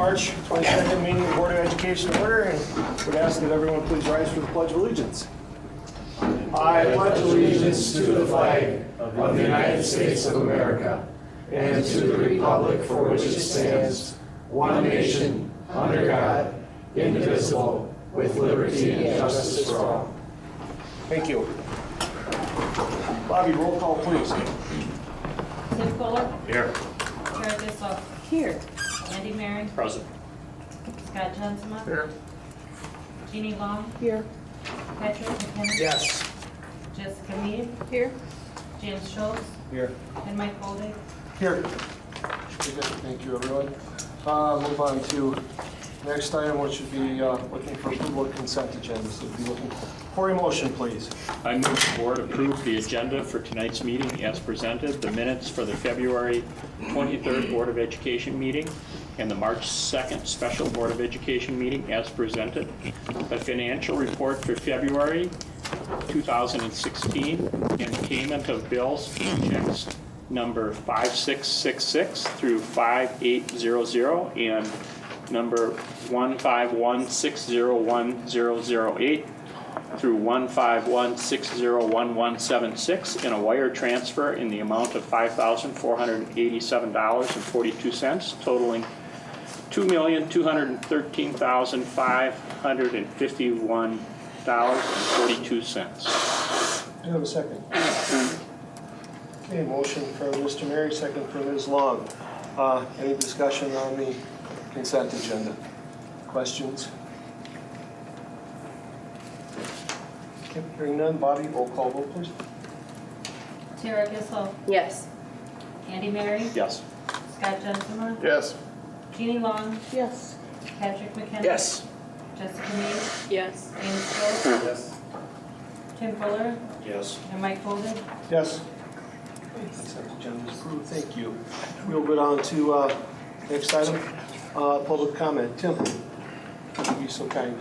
March 22nd meeting of the Board of Education to order, and would ask that everyone please rise for the Pledge of Allegiance. I pledge allegiance to the flag of the United States of America and to the republic for which it stands, one nation, under God, indivisible, with liberty and justice for all. Thank you. Bobby, roll call, please. Tim Fuller. Here. Tara Gissel. Here. Andy Mary. Present. Scott Jensma. Here. Jeannie Long. Here. Patrick McKenna. Yes. Jessica Mead. Here. James Schultz. Here. And Mike Coldick. Here. Very good. Thank you, everyone. Move on to next item, which would be looking for approval of consent agenda. So we'd be looking for a motion, please. I move the board approve the agenda for tonight's meeting as presented, the minutes for the February 23rd Board of Education meeting, and the March 2nd Special Board of Education meeting as presented. The financial report for February 2016 and payment of bills, checks number 5666 through 5800 and number 151601008 through 151601176 in a wire transfer in the amount of $5,487.42, totaling $2,213,551.42. Do you have a second? Okay, motion for Mr. Mary, second for Ms. Long. Any discussion on the consent agenda? Questions? Okay, hearing none. Bobby, roll call vote, please. Tara Gissel. Yes. Andy Mary. Yes. Scott Jensma. Yes. Jeannie Long. Yes. Patrick McKenna. Yes. Jessica Mead. Yes. James Schultz. Yes. Tim Fuller. Yes. And Mike Coldick. Yes. Consent agenda is approved. Thank you. We'll go on to next item, public comment. Tim, would you be so kind?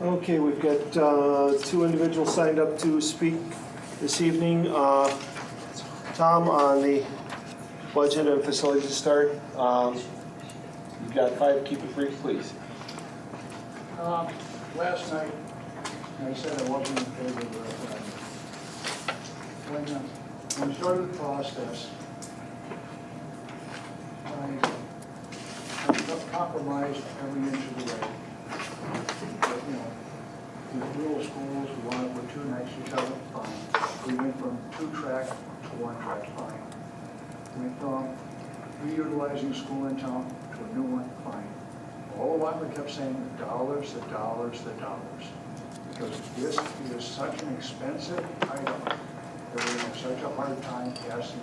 Okay, we've got two individuals signed up to speak this evening. Tom, on the budget and facility to start. You've got 5. Keep it brief, please. Last night, I said I wasn't in favor of the referendum. When we started the process, I compromised every inch of the way. But, you know, in the rural schools, we wanted to put 2 next to each other, fine. We went from 2-track to 1-track, fine. We went from reutilizing a school in town to a new one, fine. All the while we kept saying the dollars, the dollars, the dollars. Because this is such an expensive item that we're going to have such a hard time passing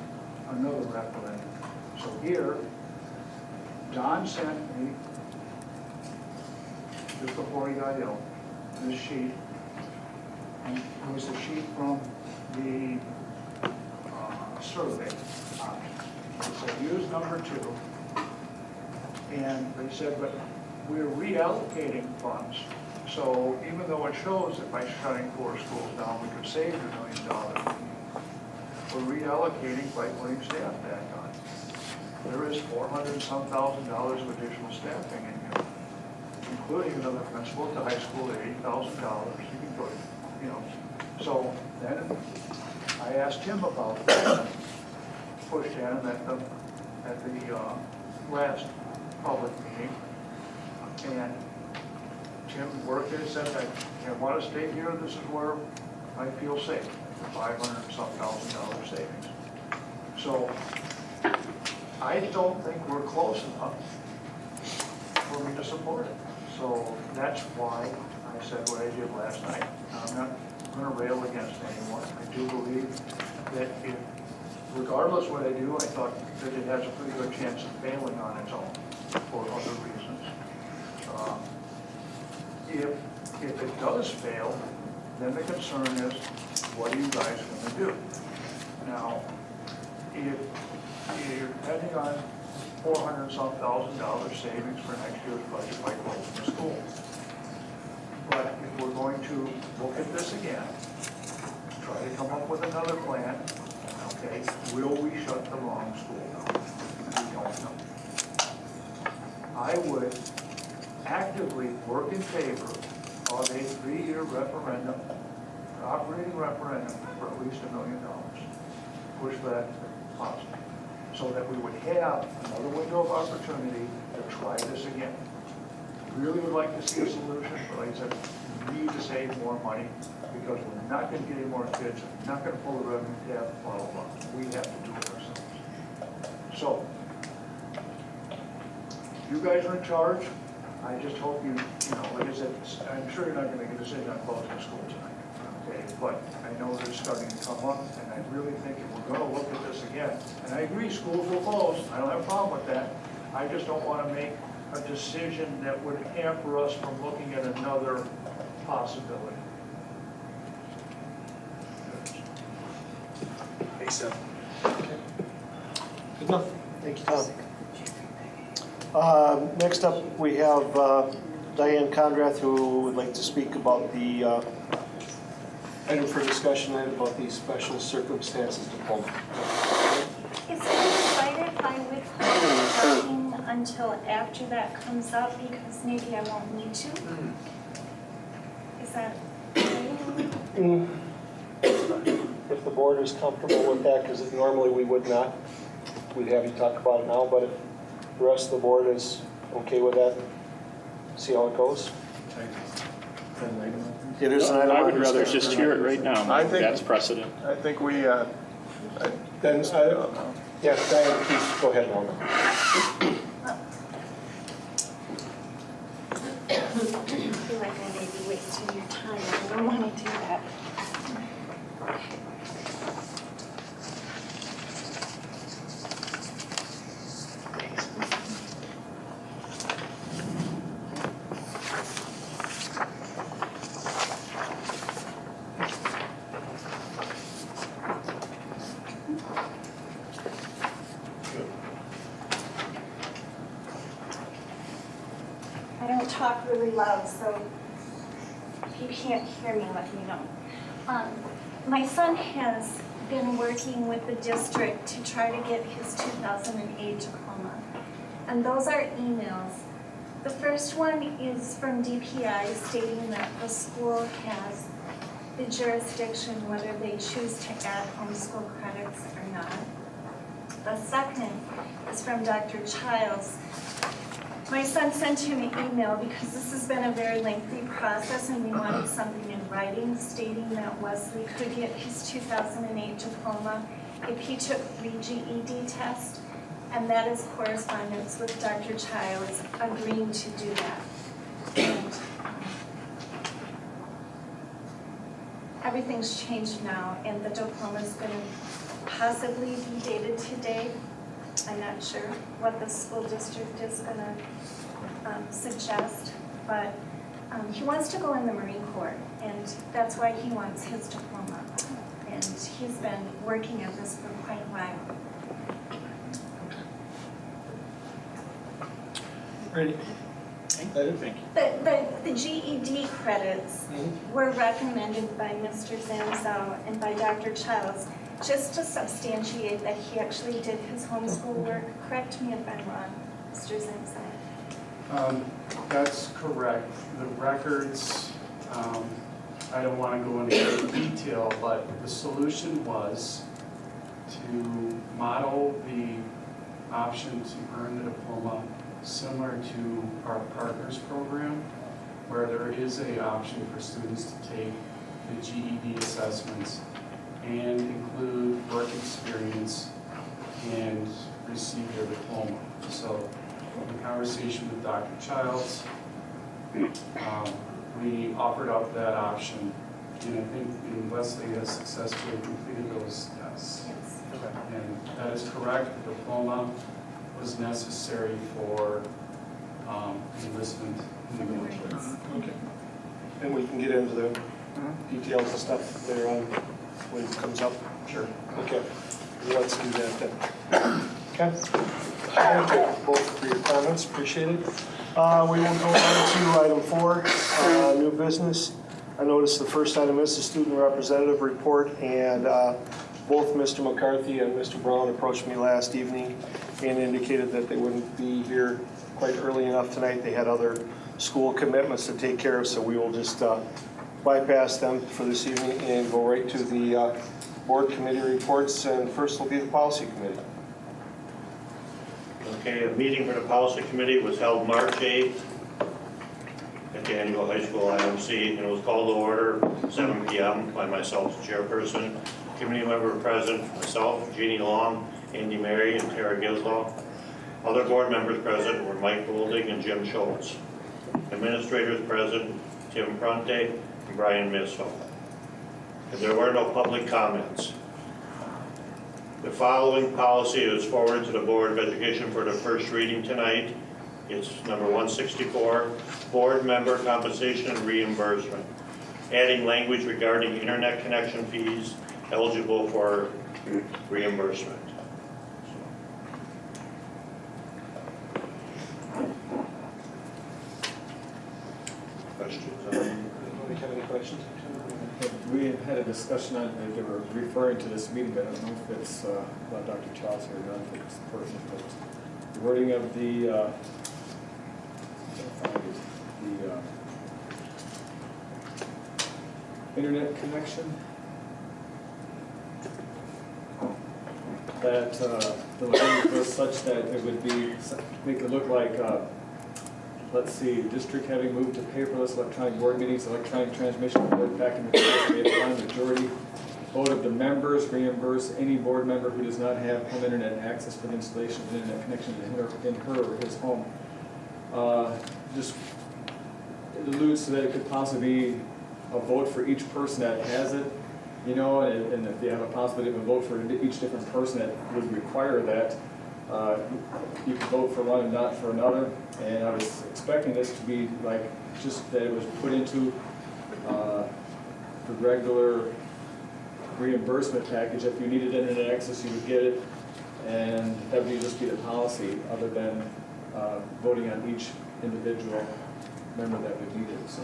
another referendum. So here, Don sent me, just before he got ill, this sheet. And it was the sheet from the survey. It said use number 2. And they said, but we're reallocating funds. So even though it shows that by shutting 4 schools down, we could save $1 million, we're reallocating by putting staff back on. There is $400 and some thousand of additional staffing in here, including another principal at the high school at $8,000. You can put, you know. So then I asked him about that, pushed at him at the last public meeting, and Tim worked it, said, I want to stay here, this is where I feel safe, $500 and some thousand savings. So I don't think we're close enough for me to support it. So that's why I said what I did last night. I'm not going to rail against anyone. I do believe that if, regardless what I do, I thought that it has a pretty good chance of failing on its own for other reasons. If it does fail, then the concern is, what are you guys going to do? Now, if you're depending on $400 and some thousand savings for next year's budget by closing the school. But if we're going to look at this again, come up with another plan, okay? Will we shut the wrong school down? We don't know. I would actively work in favor of a 3-year referendum, operating referendum for at least $1 million. Push that possible, so that we would have another window of opportunity to try this again. Really would like to see a solution, but like I said, we need to save more money because we're not going to get any more kids, we're not going to pull the revenue tab, blah, blah, blah. We have to do it ourselves. So, you guys are in charge. I just hope you know, like I said, I'm sure you're not going to make a decision on closing the school tonight, okay? But I know they're starting to come up, and I really think if we're going to look at this again, and I agree, schools will close, I don't have a problem with that. I just don't want to make a decision that would hamper us from looking at another possibility. Thanks, Tim. Good enough. Thank you, Tom. Next up, we have Diane Conrath, who would like to speak about the item for discussion about the special circumstances diploma. Is it right if I withhold talking until after that comes up, because maybe I won't need to? Is that okay? If the board is comfortable with that, because normally we would not, we'd have you talk about it now, but if the rest of the board is okay with that, see how it goes. It is an item I on would rather discussion just tonight. hear it right now. I think- That's precedent. I think we, Then, yeah, Diane, please go ahead, Norma. I feel like I may be wasting your time. I don't want to do that. I don't talk really loud, so if you can't hear me, let me know. My son has been working with the district to try to get his 2008 diploma. And those are emails. The first one is from DPI stating that the school has the jurisdiction whether they choose to add homeschool credits or not. The second is from Dr. Childs. My son sent him an email because this has been a very lengthy process and we wanted something in writing stating that Wesley could get his 2008 diploma if he took 3 GED tests, and that is correspondence with Dr. Childs agreeing to do that. And, everything's changed now and the diploma's going to possibly be dated today. I'm not sure what the school district is going to suggest, but he wants to go in the Marine Corps, and that's why he wants his diploma. And he's been working at this for quite a while. Ready? Thank you. The GED credits were recommended by Mr. Zamzow and by Dr. Childs just to substantiate that he actually did his homeschool work. Correct me if I'm wrong, Mr. Zamzow. That's correct. The records, I don't want to go into detail, but the solution was to model the option to earn the diploma similar to our partners program, where there is an option for students to take the GED assessments and include work experience and receive their diploma. So in conversation with Dr. Childs, we offered up that option, and I think Wesley has successfully completed those tests. Yes. And that is correct, the diploma was necessary for enlistment in the military. Okay. And we can get into the details and stuff later on when it comes up. Sure. Okay, let's do that then. Okay. Thank you both for your comments, appreciate it. We will go on to item 4, new business. I noticed the first item is the student representative report, and both Mr. McCarthy and Mr. Brown approached me last evening and indicated that they wouldn't be here quite early enough tonight. They had other school commitments to take care of, so we will just bypass them for this evening and go right to the board committee reports, and first will be the policy committee. Okay, a meeting for the policy committee was held March 8th at the annual high school IMC, and it was called to order 7 p.m. by myself, the chairperson, committee member present, myself, Jeannie Long, Andy Mary, and Tara Gislow. Other board members present were Mike Goulding and Jim Schultz. Administrators present, Tim Prunte and Brian Misso. And there were no public comments. The following policy is forwarded to the Board of Education for the first reading tonight. It's number 164, Board Member Compensation and Reimbursement, adding language regarding internet connection fees eligible for reimbursement. Questions? Anybody have any questions? We had a discussion on, they were referring to this meeting, but I don't know if it's about Dr. Childs or not, if it's the person, but the wording of the internet connection. That the language was such that it would be, make it look like, let's see, district having moved to paperless electronic board meetings, electronic transmission of board packet materials made upon majority vote of the members, reimburse any board member who does not have home internet access for the installation of an internet connection in her or his home. Just it alludes to that it could possibly be a vote for each person that has it, you know, and if you have a possibility of a vote for each different person that would require that, you could vote for one and not for another. And I was expecting this to be like, just that it was put into the regular reimbursement package. If you needed internet access, you would get it, and that would just be the policy, other than voting on each individual member that would need it. So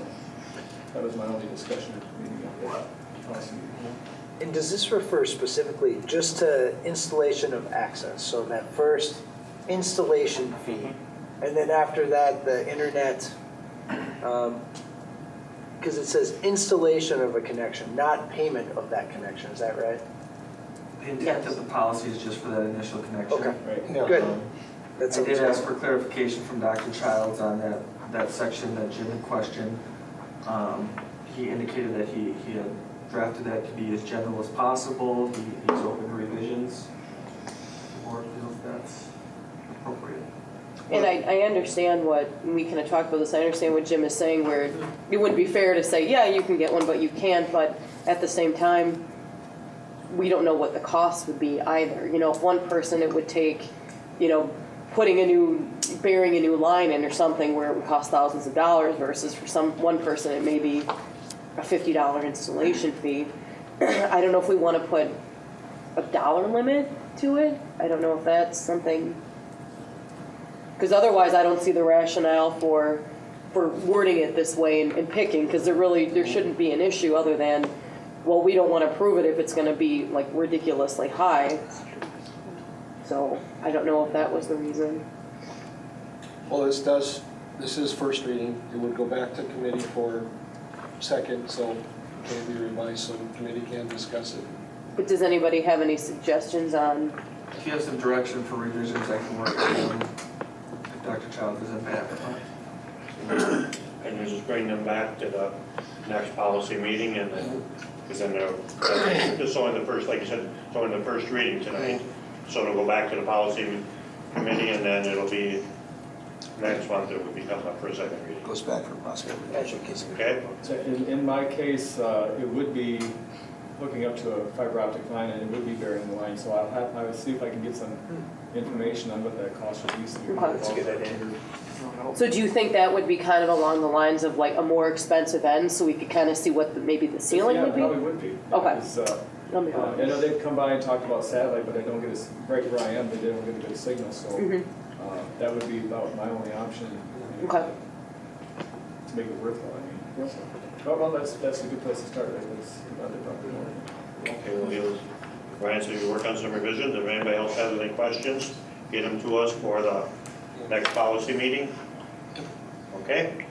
that was my only discussion at the meeting of the policy meeting. And does this refer specifically just to installation of access? So that first installation fee, and then after that, the internet, because it says installation of a connection, not payment of that connection, is that right? The intent of the policy is just for that initial connection. Okay, Right. good. Um, That I sounds did good. ask for clarification from Dr. Childs on that section that Jim had questioned. He indicated that he had drafted that to be as general as possible. He's open to revisions. The board feels that's appropriate. And I understand what, we kind of talked about this, I understand what Jim is saying, where it wouldn't be fair to say, yeah, you can get one, but you can't, but at the same time, we don't know what the cost would be either. You know, if one person, it would take, you know, burying a new line in or something where it would cost thousands of dollars, versus for one person, it may be a $50 installation fee. I don't know if we want to put a dollar limit to it. I don't know if that's something, because otherwise I don't see the rationale for wording it this way and picking, because there shouldn't be an issue other than, well, we don't want to approve it if it's going to be like ridiculously high. So I don't know if that was the reason. Well, this is first reading. It would go back to committee for second, so it can be revised so the committee can discuss it. But does anybody have any suggestions on? If you have some direction for revisions, I can work with them if Dr. Childs is in back. And you just bring them back to the next policy meeting, and then, because then they're just only the first, like you said, it's only the first reading tonight. So it'll go back to the policy committee, and then it'll be, next month it will be coming up for a second reading. Goes back for possible revision. Okay? So in my case, it would be hooking up to a fiber optic line, and it would be burying the line. So I would see if I can get some information on what that cost would be. So Okay. That's a good idea. So do you think that would be kind of along the lines of like a more expensive end, so we could kind of see what maybe the ceiling would be? Yeah, probably would be. Okay. Because, That'd be I fine. know they've come by and talked about satellite, but I don't get right where I am, they don't get a good signal, so Mhm. that would be about my only option. Okay. To make it worthwhile, I mean. So. Well, that's a good place to start, I guess. Okay, well, Ryan said you work on some revisions. If anybody else has any questions, get them to us for the next policy meeting. Okay?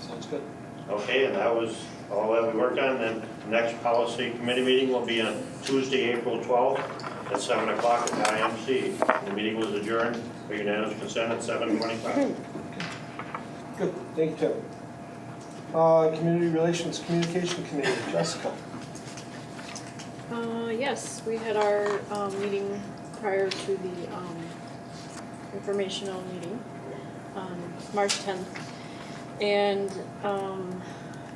Sounds good. Okay, and that was all that we worked on. Then the next policy committee meeting will be on Tuesday, April 12th at 7 o'clock at IMC. The meeting was adjourned by unanimous consent at 7:25. Good, thank you, Tim. Community Relations Communication Committee, Jessica. Yes, we had our meeting prior to the informational meeting on March 10th. And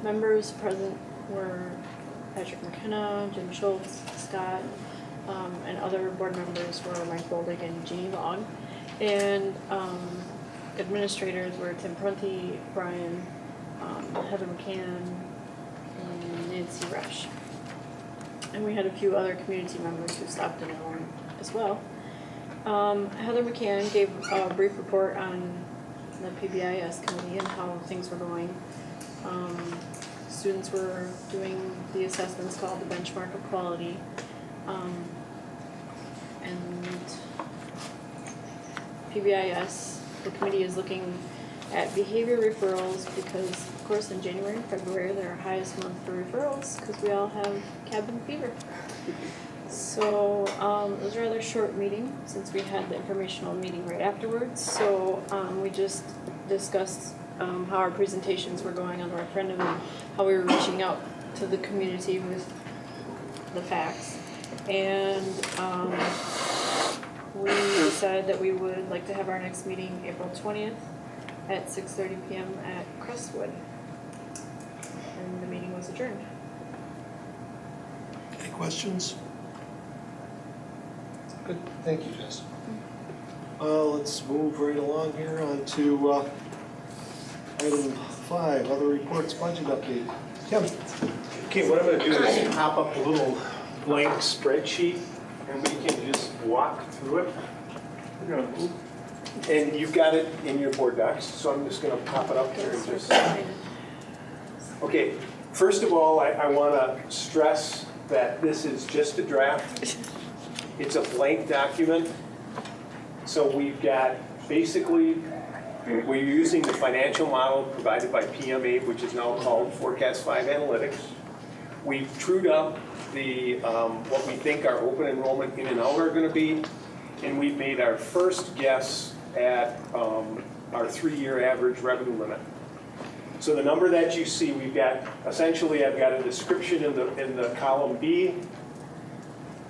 members present were Patrick McKenna, Jim Schultz, Scott, and other board members were Mike Boldig and Jeannie Long. And administrators were Tim Prunty, Brian, Heather McCann, and Nancy Resch. And we had a few other community members who stopped in along as well. Heather McCann gave a brief report on the PBIS committee and how things were going. Students were doing the assessments called the benchmark of quality. And PBIS, the committee is looking at behavior referrals because, of course, in January and February, they're our highest month for referrals because we all have cabin fever. So it was a rather short meeting since we had the informational meeting right afterwards. So we just discussed how our presentations were going on the referendum and how we were reaching out to the community with the facts. And we decided that we would like to have our next meeting April 20th at 6:30 p.m. at Crestwood. And the meeting was adjourned. Any questions? Good, thank you, Jess. Let's move right along here on to item 5, other reports, budget update. Tim? Okay, what I'm gonna do is pop up a little blank spreadsheet and we can just walk through it. And you've got it in your board docs, so I'm just gonna pop it up here and just. Okay, first of all, I wanna stress that this is just a draft. It's a blank document. So we've got, basically, we're using the financial model provided by PMA, which is now called Forecast 5 Analytics. We've trued up the, what we think our open enrollment in and out are gonna be, and we've made our first guess at our 3-year average revenue limit. So the number that you see, we've got, essentially I've got a description in the column B,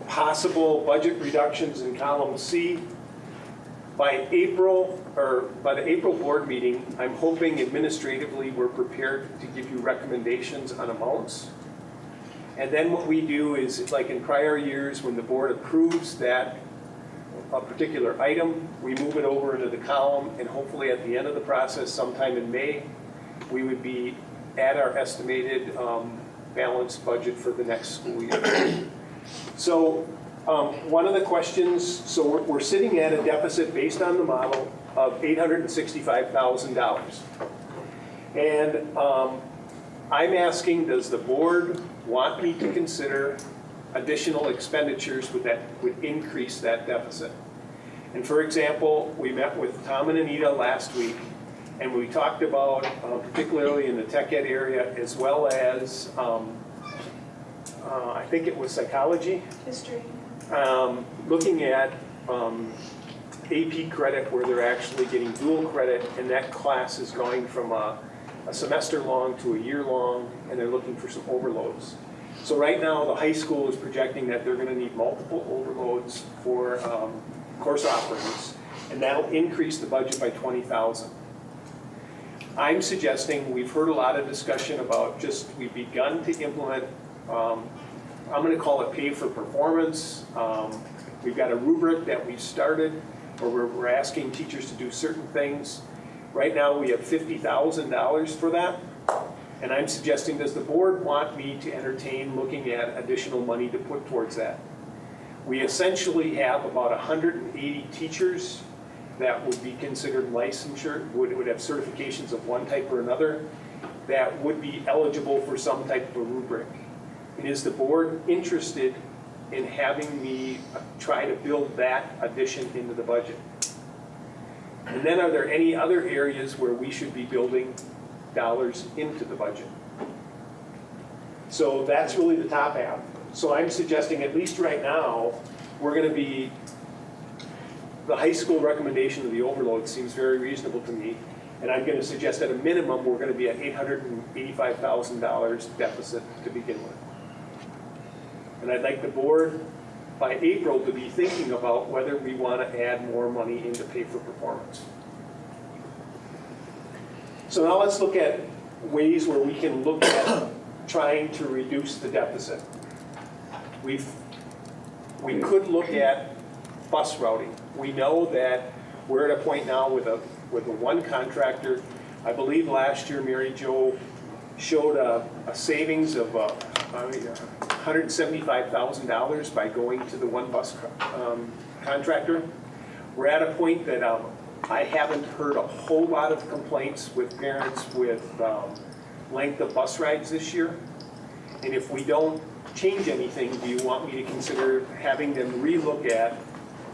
possible budget reductions in column C. By the April board meeting, I'm hoping administratively we're prepared to give you recommendations on amounts. And then what we do is, like in prior years, when the board approves that a particular item, we move it over into the column, and hopefully at the end of the process, sometime in May, we would be at our estimated balanced budget for the next school year. So one of the questions, so we're sitting at a deficit based on the model of $865,000. And I'm asking, does the board want me to consider additional expenditures that would increase that deficit? And for example, we met with Tom and Anita last week, and we talked about, particularly in the tech ed area, as well as, I think it was psychology. History. Looking at AP credit where they're actually getting dual credit, and that class is going from a semester long to a year long, and they're looking for some overloads. So right now, the high school is projecting that they're gonna need multiple overloads for course offerings, and that'll increase the budget by $20,000. I'm suggesting, we've heard a lot of discussion about we've begun to implement, I'm gonna call it pay for performance. We've got a rubric that we've started where we're asking teachers to do certain things. Right now, we have $50,000 for that. And I'm suggesting, does the board want me to entertain looking at additional money to put towards that? We essentially have about 180 teachers that would be considered licensure, would have certifications of one type or another. that would be eligible for some type of a rubric. And is the board interested in having me try to build that addition into the budget? And then are there any other areas where we should be building dollars into the budget? So that's really the top half. So I'm suggesting, at least right now, we're gonna be, the high school recommendation of the overload seems very reasonable to me. And I'm gonna suggest at a minimum, we're gonna be at $885,000 deficit to begin with. And I'd like the board, by April, to be thinking about whether we wanna add more money into pay for performance. So now let's look at ways where we can look at trying to reduce the deficit. We could look at bus routing. We know that we're at a point now with a one contractor. I believe last year Mary Jo showed a savings of $175,000 by going to the one bus contractor. We're at a point that I haven't heard a whole lot of complaints with parents with length of bus rides this year. And if we don't change anything, do you want me to consider having them relook at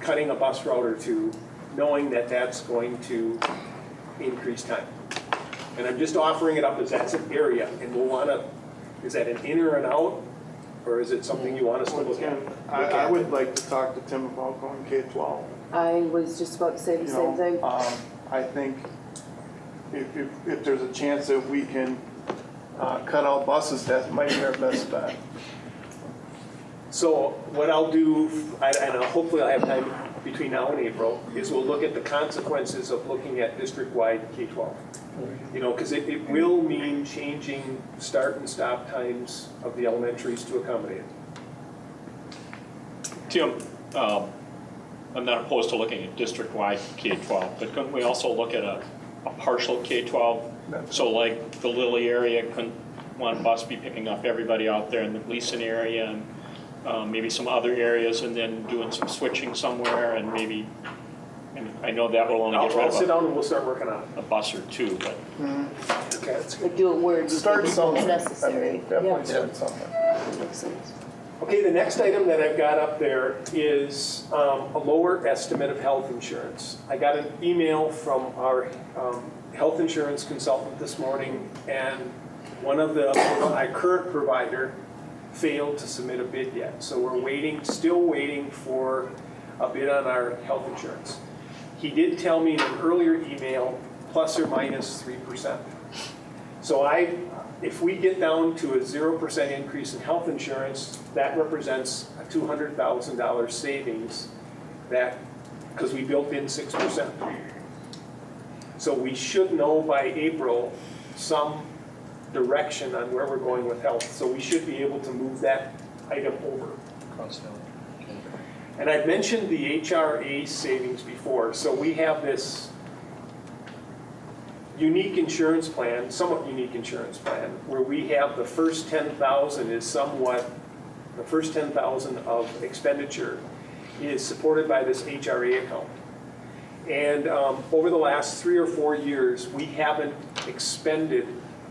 cutting a bus route or two, knowing that that's going to increase time? And I'm just offering it up as that's an area, and we'll want to, is that an in or an out, or is it something you want us to look at? I would like to talk to Tim about going K-12. I was just about to say the same thing. I think if there's a chance that we can cut out buses, that might be our best bet. So what I'll do, and hopefully I'll have time between now and April, is we'll look at the consequences of looking at district-wide K-12. You know, because it will mean changing start and stop times of the elementaries to accommodate it. Tim, I'm not opposed to looking at district-wide K-12, but couldn't we also look at a partial K-12? So like the Lilly area, couldn't one bus be picking up everybody out there in the Gleason area, and maybe some other areas, and then doing some switching somewhere, and maybe, and I know that will only get rid I'll sit of down and we'll start working on it. a bus or two, but Okay, that's good. Like do it where you Start think it's somewhere. necessary. I mean, definitely start somewhere. Makes sense. Okay, the next item that I've got up there is a lower estimate of health insurance. I got an email from our health insurance consultant this morning, and one of our current provider failed to submit a bid yet. So we're still waiting for a bid on our health insurance. He did tell me in an earlier email, plus or minus 3%. So if we get down to a 0% increase in health insurance, that represents a $200,000 savings because we built in 6%. So we should know by April some direction on where we're going with health. So we should be able to move that item over. And I've mentioned the HRA savings before. So we have this unique insurance plan, somewhat unique insurance plan, where we have the first 10,000 is somewhat, the first 10,000 of expenditure is supported by this HRA account. And over the last 3 or 4 years, we haven't expended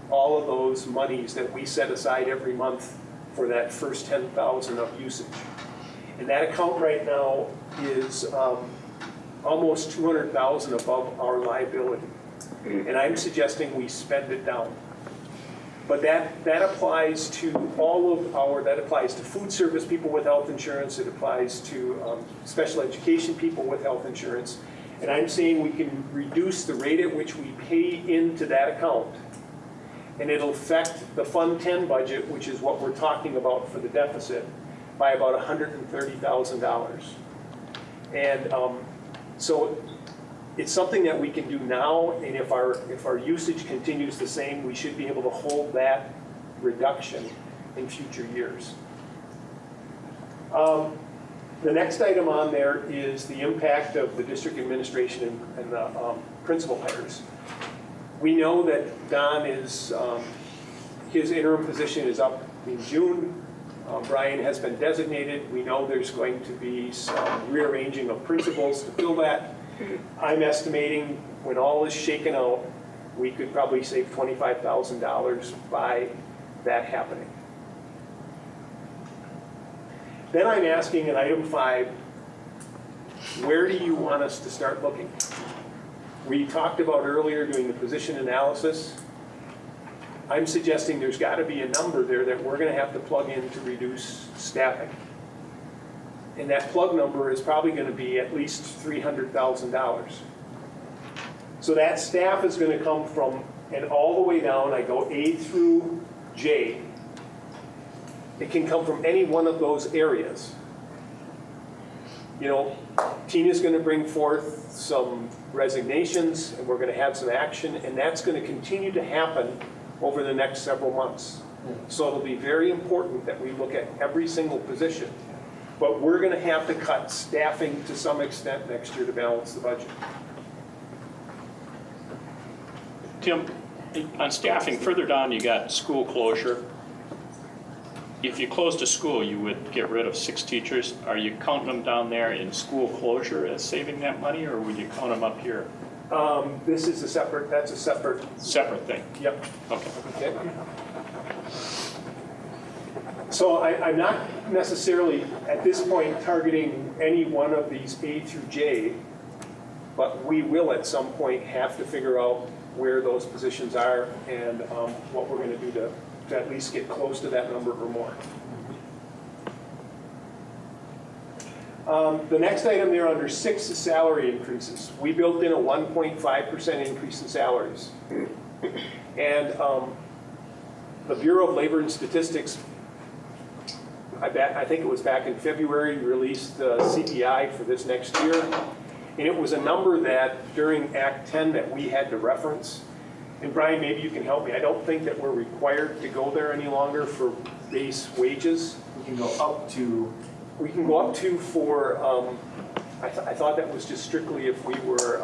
all of those monies that we set aside every month for that first 10,000 of usage. And that account right now is almost 200,000 above our liability. And I'm suggesting we spend it down. But that applies to that applies to food service people with health insurance, it applies to special education people with health insurance. And I'm saying we can reduce the rate at which we pay into that account, and it'll affect the Fund 10 budget, which is what we're talking about for the deficit, by about $130,000. And so it's something that we can do now, and if our usage continues the same, we should be able to hold that reduction in future years. The next item on there is the impact of the district administration and the principal hires. We know that Don his interim position is up in June. Brian has been designated. We know there's going to be some rearranging of principals to fill that. I'm estimating when all is shaken out we could probably save $25,000 by that happening. Then I'm asking in item 5, where do you want us to start looking? We talked about earlier doing the position analysis. I'm suggesting there's got to be a number there that we're going to have to plug in to reduce staffing. And that plug number is probably going to be at least $300,000. So that staff is going to come from, and all the way down, I go A through J. It can come from any one of those areas. You know, Tina's going to bring forth some resignations, and we're going to have some action, and that's going to continue to happen over the next several months. So it'll be very important that we look at every single position. But we're going to have to cut staffing to some extent next year to balance the budget. Tim, on staffing, further down you got school closure. If you closed a school, you would get rid of 6 teachers. Are you counting them down there in school closure as saving that money, or would you count them up here? This is a separate, that's a separate. Separate thing? Yep. Okay. Okay. So I'm not necessarily, at this point, targeting any one of these A through J, but we will at some point have to figure out where those positions are and what we're going to do to at least get close to that number or more. The next item there under 6 is salary increases. We built in a 1.5% increase in salaries. And the Bureau of Labor and Statistics, I think it was back in February, released the CPI for this next year. And it was a number that during Act 10 that we had to reference. And Brian, maybe you can help me. I don't think that we're required to go there any longer for base wages. We can go up to. We can go up to for, I thought that was just strictly if we were,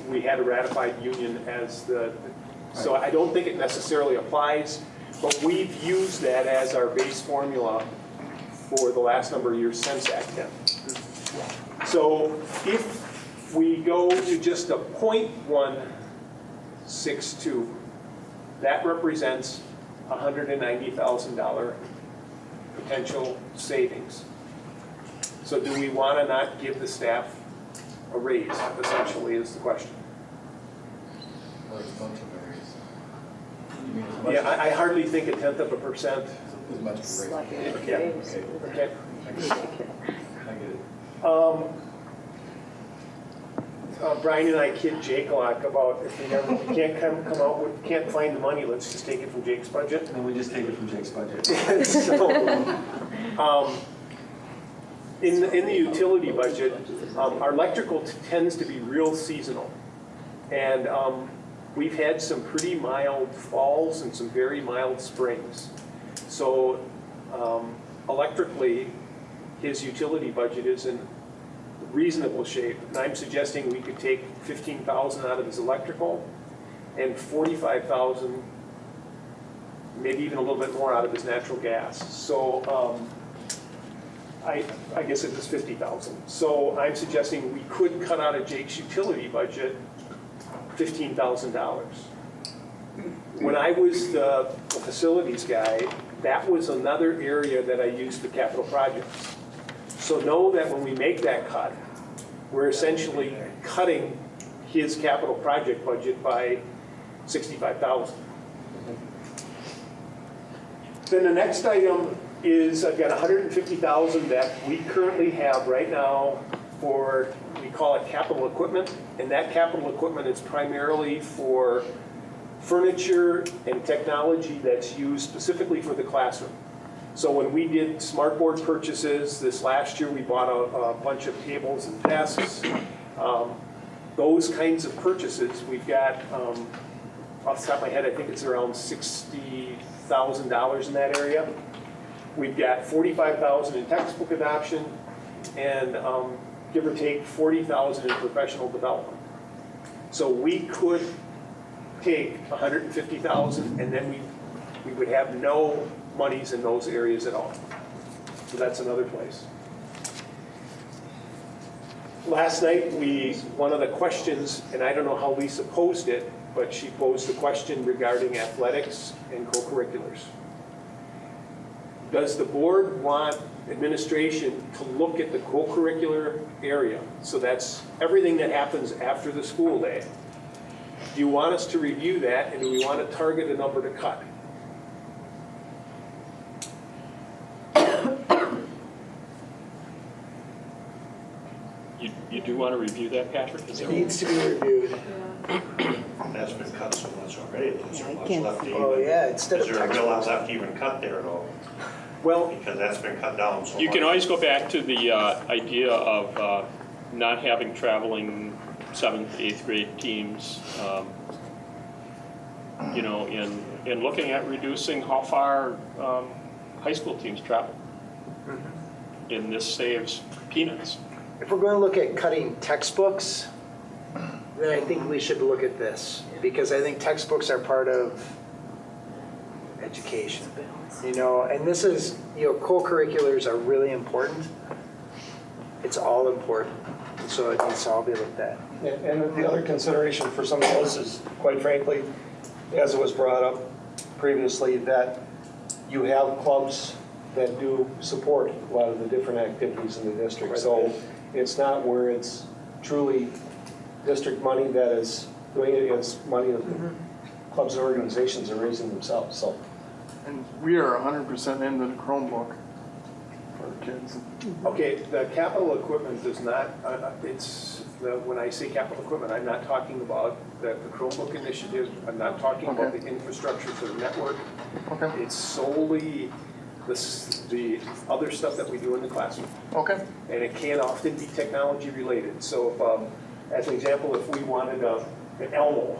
we had a ratified union as the, so I don't think it necessarily applies, but we've used that as our base formula for the last number of years since Act 10. So if we go to just a 0.162, that represents $190,000 potential savings. So do we want to not give the staff a raise, essentially, is the question. Yeah, I hardly think 0.1%. As much as a raise. Yeah. Okay. I get it. Brian and I kid Jake a lot about if we can't come out with, can't find the money, let's just take it from Jake's budget. And then we just take it from Jake's budget. So, in the utility budget, our electrical tends to be real seasonal. And we've had some pretty mild falls and some very mild springs. So electrically, his utility budget is in reasonable shape. And I'm suggesting we could take $15,000 out of his electrical and $45,000, maybe even a little bit more out of his natural gas. So I guess it was $50,000. So I'm suggesting we could cut out of Jake's utility budget $15,000. When I was the facilities guy, that was another area that I used for capital projects. So know that when we make that cut, we're essentially cutting his capital project budget by $65,000. Then the next item is I've got $150,000 that we currently have right now for, we call it capital equipment, and that capital equipment is primarily for furniture and technology that's used specifically for the classroom. So when we did smartboard purchases this last year, we bought a bunch of tables and desks. Those kinds of purchases, we've got, off the top of my head, I think it's around $60,000 in that area. We've got $45,000 in textbook adoption and give or take $40,000 in professional development. So we could take $150,000 and then we would have no monies in those areas at all. So that's another place. Last night, one of the questions, and I don't know how Lisa posed it, but she posed the question regarding athletics and co-curriculars. Does the board want administration to look at the co-curricular area? So that's everything that happens after the school day. Do you want us to review that, and do we want to target a number to cut? You do want to review that, Patrick? Is It there- needs to be reviewed. That's been cut so much already. Is there much left to even? Oh, yeah, instead Is of there a real lot textbooks. left to even cut there though? Well, Because that's been cut down so much. You can always go back to the idea of not having traveling 7th, 8th grade teams, you know, in looking at reducing how far high school teams travel. And this saves peanuts. If we're going to look at cutting textbooks, then I think we should look at this, because I think textbooks are part of education, you know, and this is, you know, co-curriculars are really important. It's all important, so it needs to all be looked at. And the other consideration for some of those is, quite frankly, as it was brought up previously, that you have clubs that do support a lot of the different activities in the district. So it's not where it's truly district money that is doing it, it's money that the clubs and organizations are raising themselves, so. And we are 100% into the Chromebook for the kids. okay, the capital equipment does not, when I say capital equipment, I'm not talking about the Chromebook initiative, I'm not talking about Okay. the infrastructure for the network. Okay. It's solely the other stuff that we do in the classroom. Okay. And it can often be technology related. So if, as an example, if we wanted an Elmo,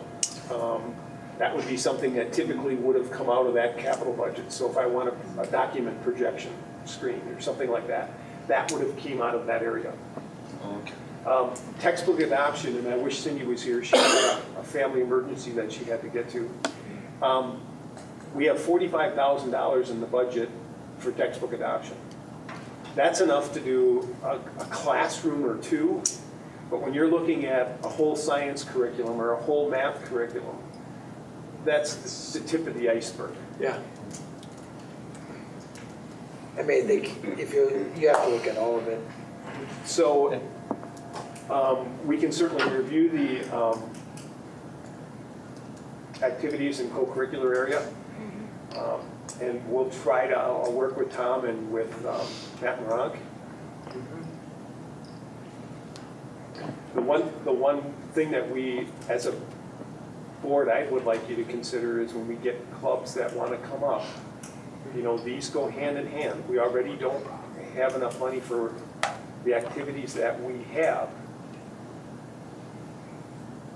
that would be something that typically would have come out of that capital budget. So if I want a document projection screen or something like that, that would have came out of that area. Textbook adoption, and I wish Cindy was here, she had a family emergency that she had to get to. We have $45,000 in the budget for textbook adoption. That's enough to do a classroom or two, but when you're looking at a whole science curriculum or a whole math curriculum, that's the tip of the iceberg. Yeah. I mean, I think if you have to look at all of it. So we can certainly review the activities in co-curricular area. And we'll try to, I'll work with Tom and with Matt Moronk. The one thing that we, as a board, I would like you to consider is when we get clubs that want to come up, you know, these go hand in hand. We already don't have enough money for the activities that we have.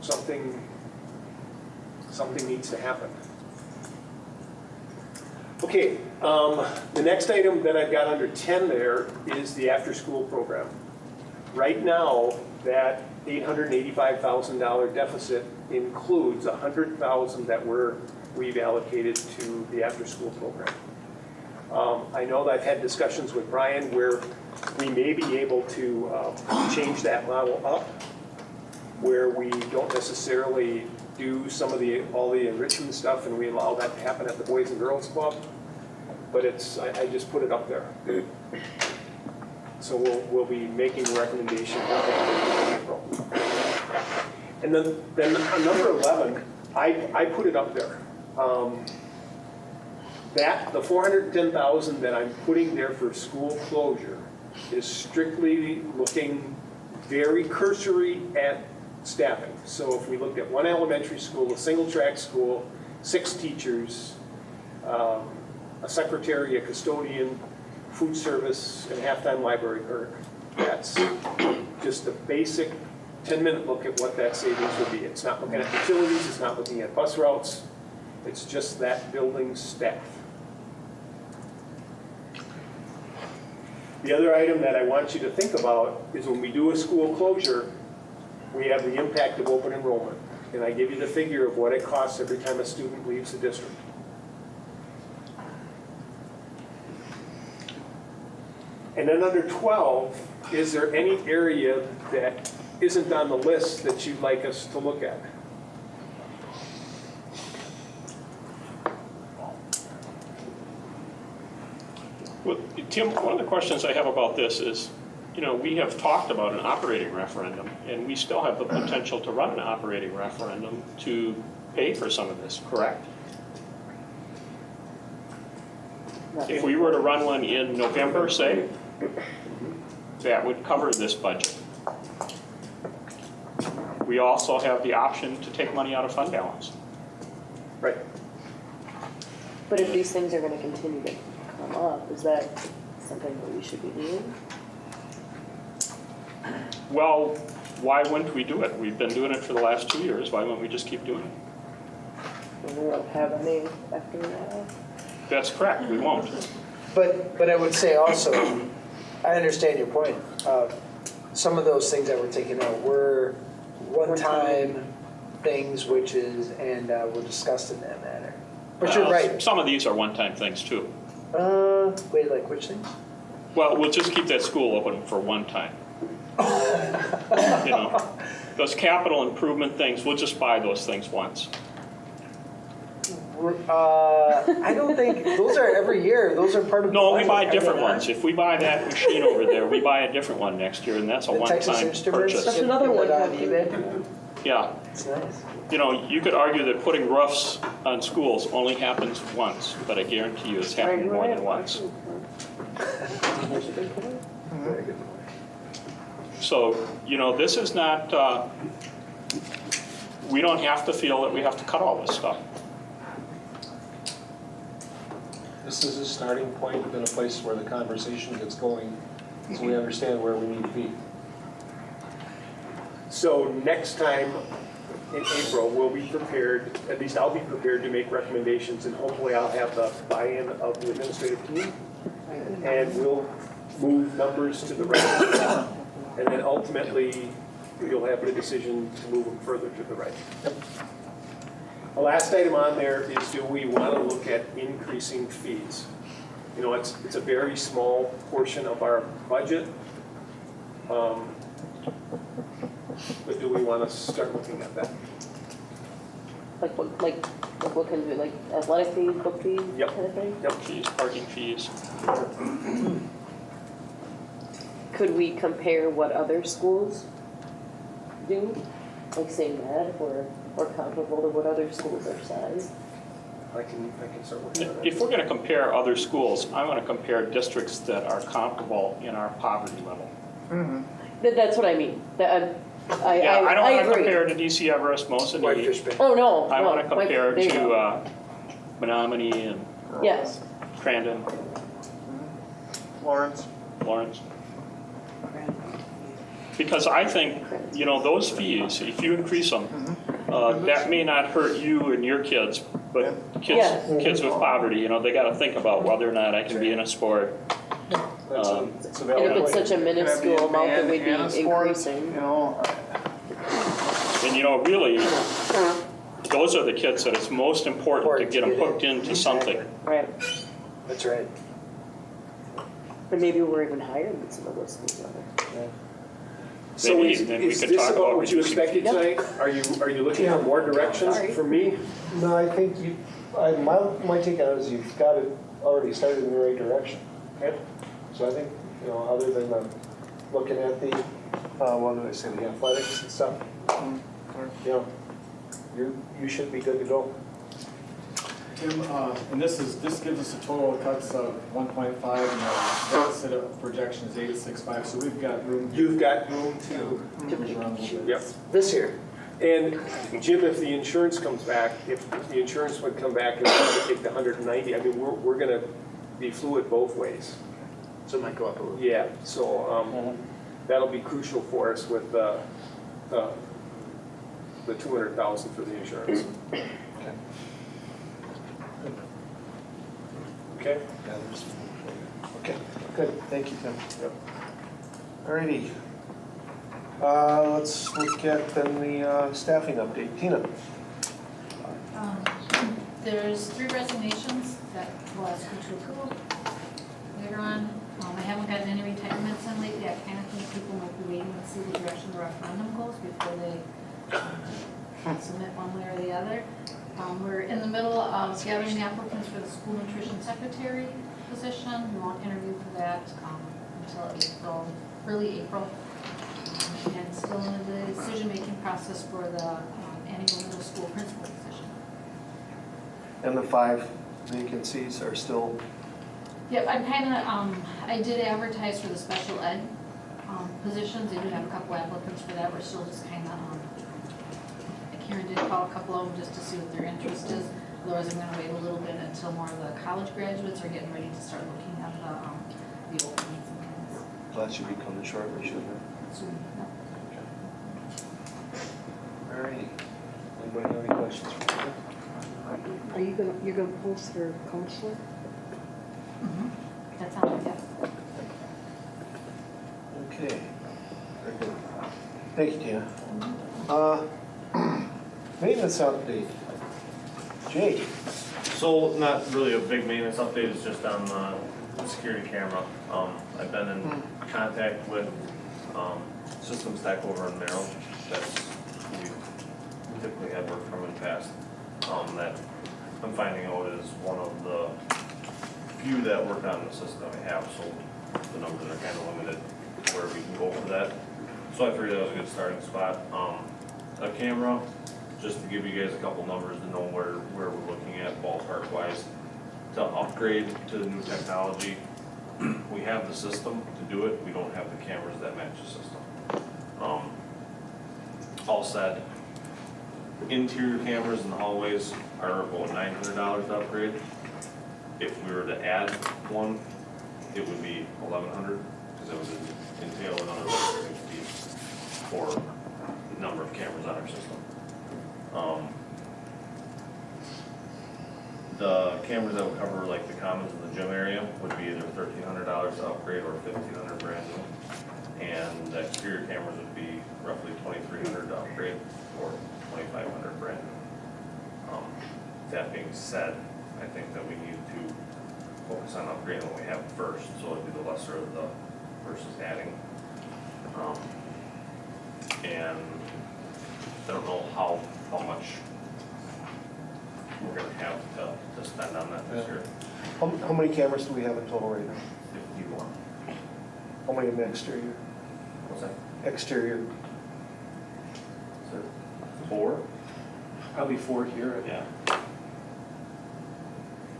Something needs to happen. Okay, the next item that I've got under 10 there is the after-school program. Right now, that $885,000 deficit includes $100,000 that we've allocated to the after-school program. I know that I've had discussions with Brian where we may be able to change that model up, where we don't necessarily do all the enrichment stuff and we allow that to happen at the Boys and Girls Club. But I just put it up there. So we'll be making a recommendation in April. And then on number 11, I put it up there. The $410,000 that I'm putting there for school closure is strictly looking very cursory at staffing. So if we looked at one elementary school, a single track school, 6 teachers, a secretary, a custodian, food service, and halftime library clerk, that's just a basic 10-minute look at what that savings would be. It's not looking at utilities, it's not looking at bus routes, it's just that building staff. The other item that I want you to think about is when we do a school closure, we have the impact of open enrollment. And I give you the figure of what it costs every time a student leaves the district. And then under 12, is there any area that isn't on the list that you'd like us to look at? Well, Tim, one of the questions I have about this is, you know, we have talked about an operating referendum, and we still have the potential to run an operating referendum to pay for some of this, correct? If we were to run one in November, say, that would cover this budget. We also have the option to take money out of fund balance. Right. But if these things are gonna continue to come up, is that something that we should be doing? Well, why wouldn't we do it? We've been doing it for the last 2 years. Why wouldn't we just keep doing it? We won't have any after that. That's correct, we won't. But I would say also, I understand your point. Some of those things that were taken out were one-time things, and were discussed in that manner. But you're right. Some of these are one-time things too. Wait, like which things? Well, we'll just keep that school open for one time. You know, those capital improvement things, we'll just buy those things once. I don't think, those are every year. Those are part of the No, we budget, buy are they different not? ones. If we buy that machine over there, we buy a different one next year, and that's a The Texas one-time Instruments? purchase. That's another Put one that on time eBay. Yeah, It's nice. you know, you could argue that putting roofs on schools only happens once, but I guarantee you it's happened more than once. Very good. So, you know, this is not, we don't have to feel that we have to cut all this stuff. This is a starting point and a place where the conversation gets going, so we understand where we need to be. So next time in April, we'll be prepared, at least I'll be prepared to make recommendations, and hopefully I'll have the buy-in of the administrative team. And we'll move numbers to the right. And then ultimately, you'll have the decision to move them further to the right. The last item on there is, do we want to look at increasing fees? You know, it's a very small portion of our budget. But do we want to start looking at that? Like what can do, like athletic fees, book fees, Yep. kind of thing? Yep. Fees, parking fees. Could we compare what other schools do? Like say that, or comparable to what other schools are sized? I can start looking at it. If we're going to compare other schools, I want to compare districts that are comparable in our poverty level. That's what I mean. I don't want to agree. compare to DC Everest, Mosinee. Whitefish Bay. Oh, no. I want to no, compare there you go. to Menominee and Yes. Crandon, Lawrence? Lawrence. Because I think, you know, those fees, if you increase them, that may not hurt you and your kids, but kids with poverty, you know, they got to think about whether or not I can be in a sport. That's a And valid if it's point. such a minuscule amount that we'd be increasing. You know, And, you know, really, those are the kids that it's most important to get them hooked into something. Right. That's right. But maybe we're even higher than some of those schools are. So Maybe, is then we could this talk about about what you reducing expected fees. tonight? Are you looking for more directions Sorry. from me? No, I think my take on it is you've got it already started in the right direction. Okay. So I think, you know, other than looking at the, what did I say, the athletics and stuff, you know, you should be good to go. Tim, and this gives us a total of cuts of 1.5, and the deficit of projection is 865, so we've got room. You've got room to, move around a little bit. yep. This year. And Jim, if the insurance comes back, if the insurance would come back and we would take the 190, I mean, we're going to be fluid both ways. So it might go up a little. Yeah, so that'll be crucial for us with the 200,000 for the insurance. Okay? Okay, good, thank you, Tim. Yep. Alrighty. Let's look at then the staffing update. Tina? There's 3 resignations that we'll ask you to approve later on. I haven't got had any retirements in lately, I kind of think people might be waiting to see the direction the referendum goes before they submit one way or the other. We're in the middle of gathering applicants for the school nutrition secretary position. We won't interview for that until April, early April. And still in the decision-making process for the annual middle school principal position. And the 5 vacancies are still, Yep, I'm kind of, I did advertise for the special ed positions. They do have a couple applicants for that. We're still just kind of, Karen did call a couple of them just to see what their interest is. Otherwise, I'm going to wait a little bit until more of the college graduates are getting ready to start looking at the openings and things. that should be coming shortly, shouldn't it? Soon, yep. All righty. Anybody have any questions for me? Are you gonna, you're gonna post for counselor? That sounds good. Okay. Very good. Thank you, Tina. Maintenance update. Jake? So not really a big maintenance update, it's just on the security camera. I've been in contact with Systems Tech over in Merrill. That's who we typically have worked from in the past. That I'm finding out is one of the few that work on the system we have, so the numbers are kind of limited where we can go for that. So I figured that was a good starting spot. A camera, just to give you guys a couple numbers to know where we're looking at ballpark wise. To upgrade to the new technology, we have the system to do it, we don't have the cameras that match the system. All said, interior cameras in the hallways are about $900 to upgrade. If we were to add one, it would be $1,100, because it would entail another $150 for the number of cameras on our system. The cameras that would cover like the commons in the gym area would be either $1,300 to upgrade or $1,500 brand new. And the exterior cameras would be roughly $2,300 to upgrade or $2,500 brand new. That being said, I think that we need to focus on upgrading what we have first, so it'd be the lesser of the versus adding. And I don't know how much we're gonna have to spend on that this year. How many cameras do we have in total right now? 51. How many in the exterior? What's that? Exterior? Is there 4? Probably 4 here. Yeah.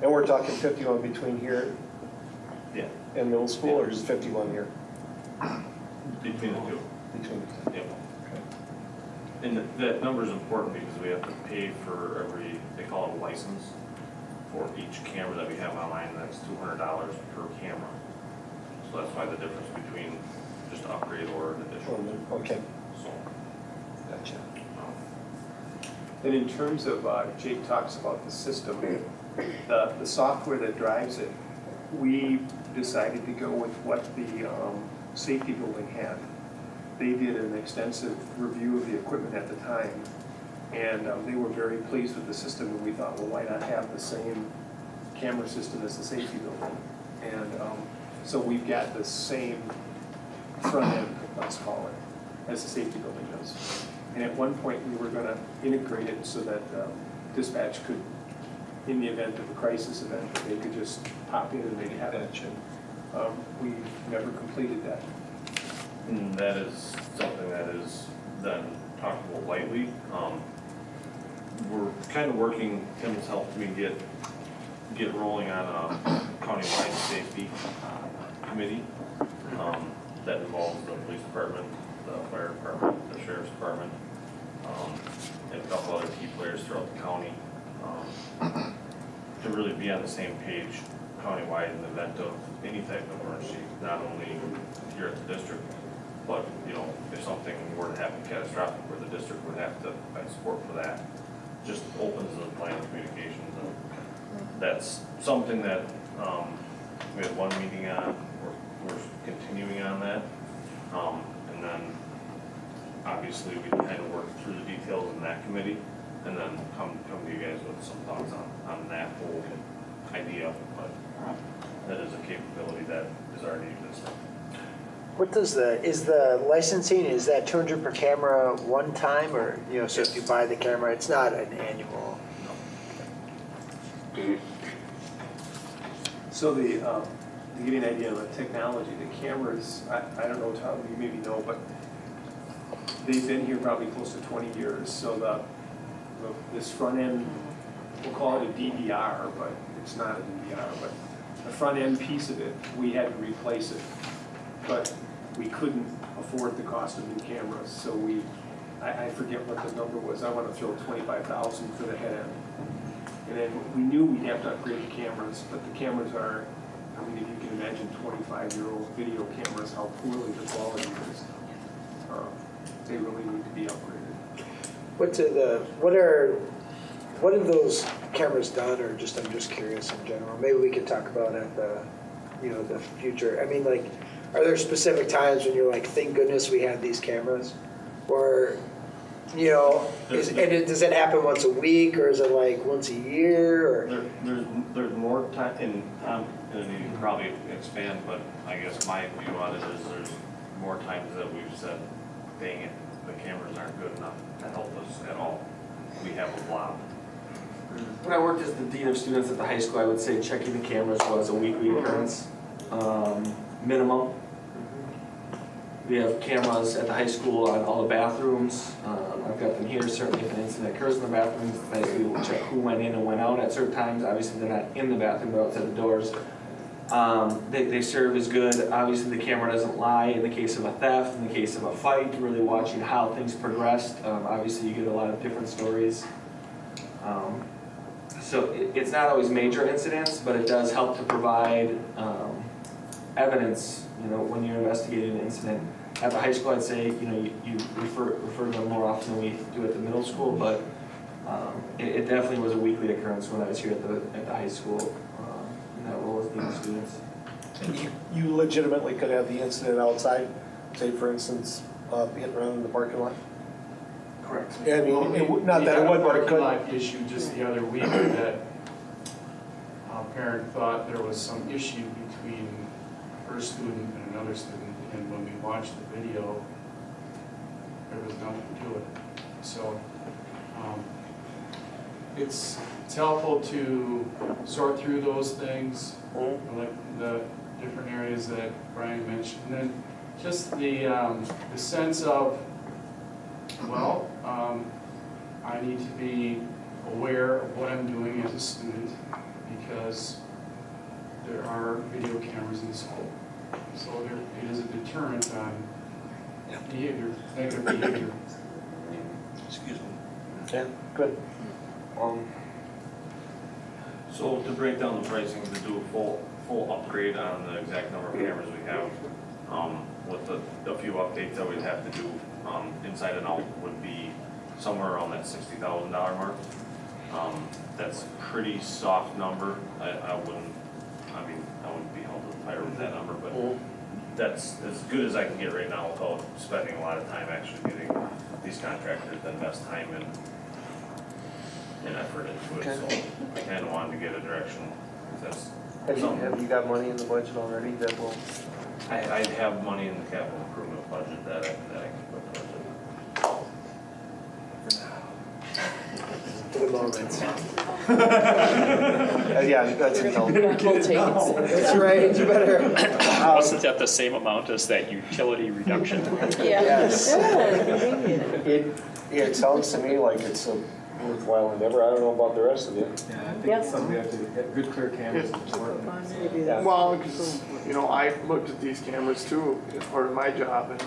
And we're talking 51 between here Yeah. and middle school, or is 51 here? Between the two. Between. Yep. And that number is important because we have to pay for every, they call it a license, for each camera that we have online. That's $200 per camera. So that's why the difference between just an upgrade or an additional. Okay. So, Gotcha. And in terms of, Jake talks about the system, the software that drives it, we decided to go with what the safety building had. They did an extensive review of the equipment at the time, and they were very pleased with the system, and we thought, well, why not have the same camera system as the safety building? And so we've got the same front end, let's call it, as the safety building does. And at one point, we were gonna integrate it so that dispatch could, in the event of a crisis event, they could just pop in and they'd have it. We never completed that. and that is something that is then talked about lightly. We're kind of working, Tim has helped me get rolling on a countywide safety committee that involves the police department, the fire department, the sheriff's department, and a couple other key players throughout the county, to really be on the same page countywide in the event of any type of emergency, not only here at the district, but, you know, if something were to happen catastrophic where the district would have to provide support for that, just opens the line of communications. And that's something that we had one meeting on, we're continuing on that. And then obviously we kind of work through the details in that committee and then come to you guys with some thoughts on that whole idea. But that is a capability that is already existing. What does is the licensing, is that 200 per camera one time, or, so if you buy the camera, it's not an annual? So to give you an idea of the technology, the cameras, I don't know, Tom, you maybe know, but they've been here probably close to 20 years. So this front end, we'll call it a DVR, but it's not a DVR, but the front end piece of it, we had to replace it. But we couldn't afford the cost of new cameras, so I forget what the number was. I want to throw $25,000 for the head end. And then we knew we'd have to upgrade the cameras, but the cameras are, I mean, if you can imagine 25-year-old video cameras, how poorly the quality is. They really need to be upgraded. What have those cameras done, or I'm just curious in general? Maybe we could talk about at the future. I mean, like, are there specific times when you're like, thank goodness we had these cameras? Or, does it happen once a week, or is it like once a year? Or There's more time, and you can probably expand, but I guess my view on it is there's more times that we've said, dang it, the cameras aren't good enough to help us at all. We have a blob. When I worked as the dean of students at the high school, I would say checking the cameras was a weekly occurrence, minimum. We have cameras at the high school on all the bathrooms. I've got them here. Certainly, if an incident occurs in the bathrooms, we will check who went in and went out at certain times. Obviously, they're not in the bathroom, but outside the doors. They serve as good. Obviously, the camera doesn't lie in the case of a theft, in the case of a fight, really watching how things progressed. Obviously, you get a lot of different stories. So it's not always major incidents, but it does help to provide evidence, when you're investigating an incident. At the high school, I'd say, you refer to them more often than we do at the middle school, but it definitely was a weekly occurrence when I was here at the high school in that role as dean of students. And you legitimately could have the incident outside, say for instance, hit around in the parking lot? Correct. Yeah, I mean, not We that had it a would, but it parking could. lot issue just the other week that a parent thought there was some issue between her student and another student, and when we watched the video, there was nothing to it. So it's helpful to sort through those things, like the different areas that Brian mentioned, and then just the sense of, well, I need to be aware of what I'm doing as a student because there are video cameras in the school. So it is a deterrent on behavior, negative behavior. Excuse me. Yeah, good. So to break down the pricing, to do a full upgrade on the exact number of cameras we have, with the few updates that we'd have to do inside and out would be somewhere around that $60,000 mark. That's a pretty soft number. I wouldn't be held to the fire with that number, but that's as good as I can get right now without spending a lot of time actually getting these contractors to invest time and effort into it. So I kind of wanted to get a direction. Have you got money in the budget already that will? I have money in the capital improvement budget that I can put towards it. For the moment. Yeah, that's intelligent. We'll take it. That's right, you better. Wasn't that the same amount as that utility reduction? Yeah. Yes. It sounds to me like it's a worthwhile endeavor. I don't know about the rest of you. Yeah, I think Yep. it's something we have to have good clear cameras is important. Yeah. Well, because, I looked at these cameras too, as part of my job, and,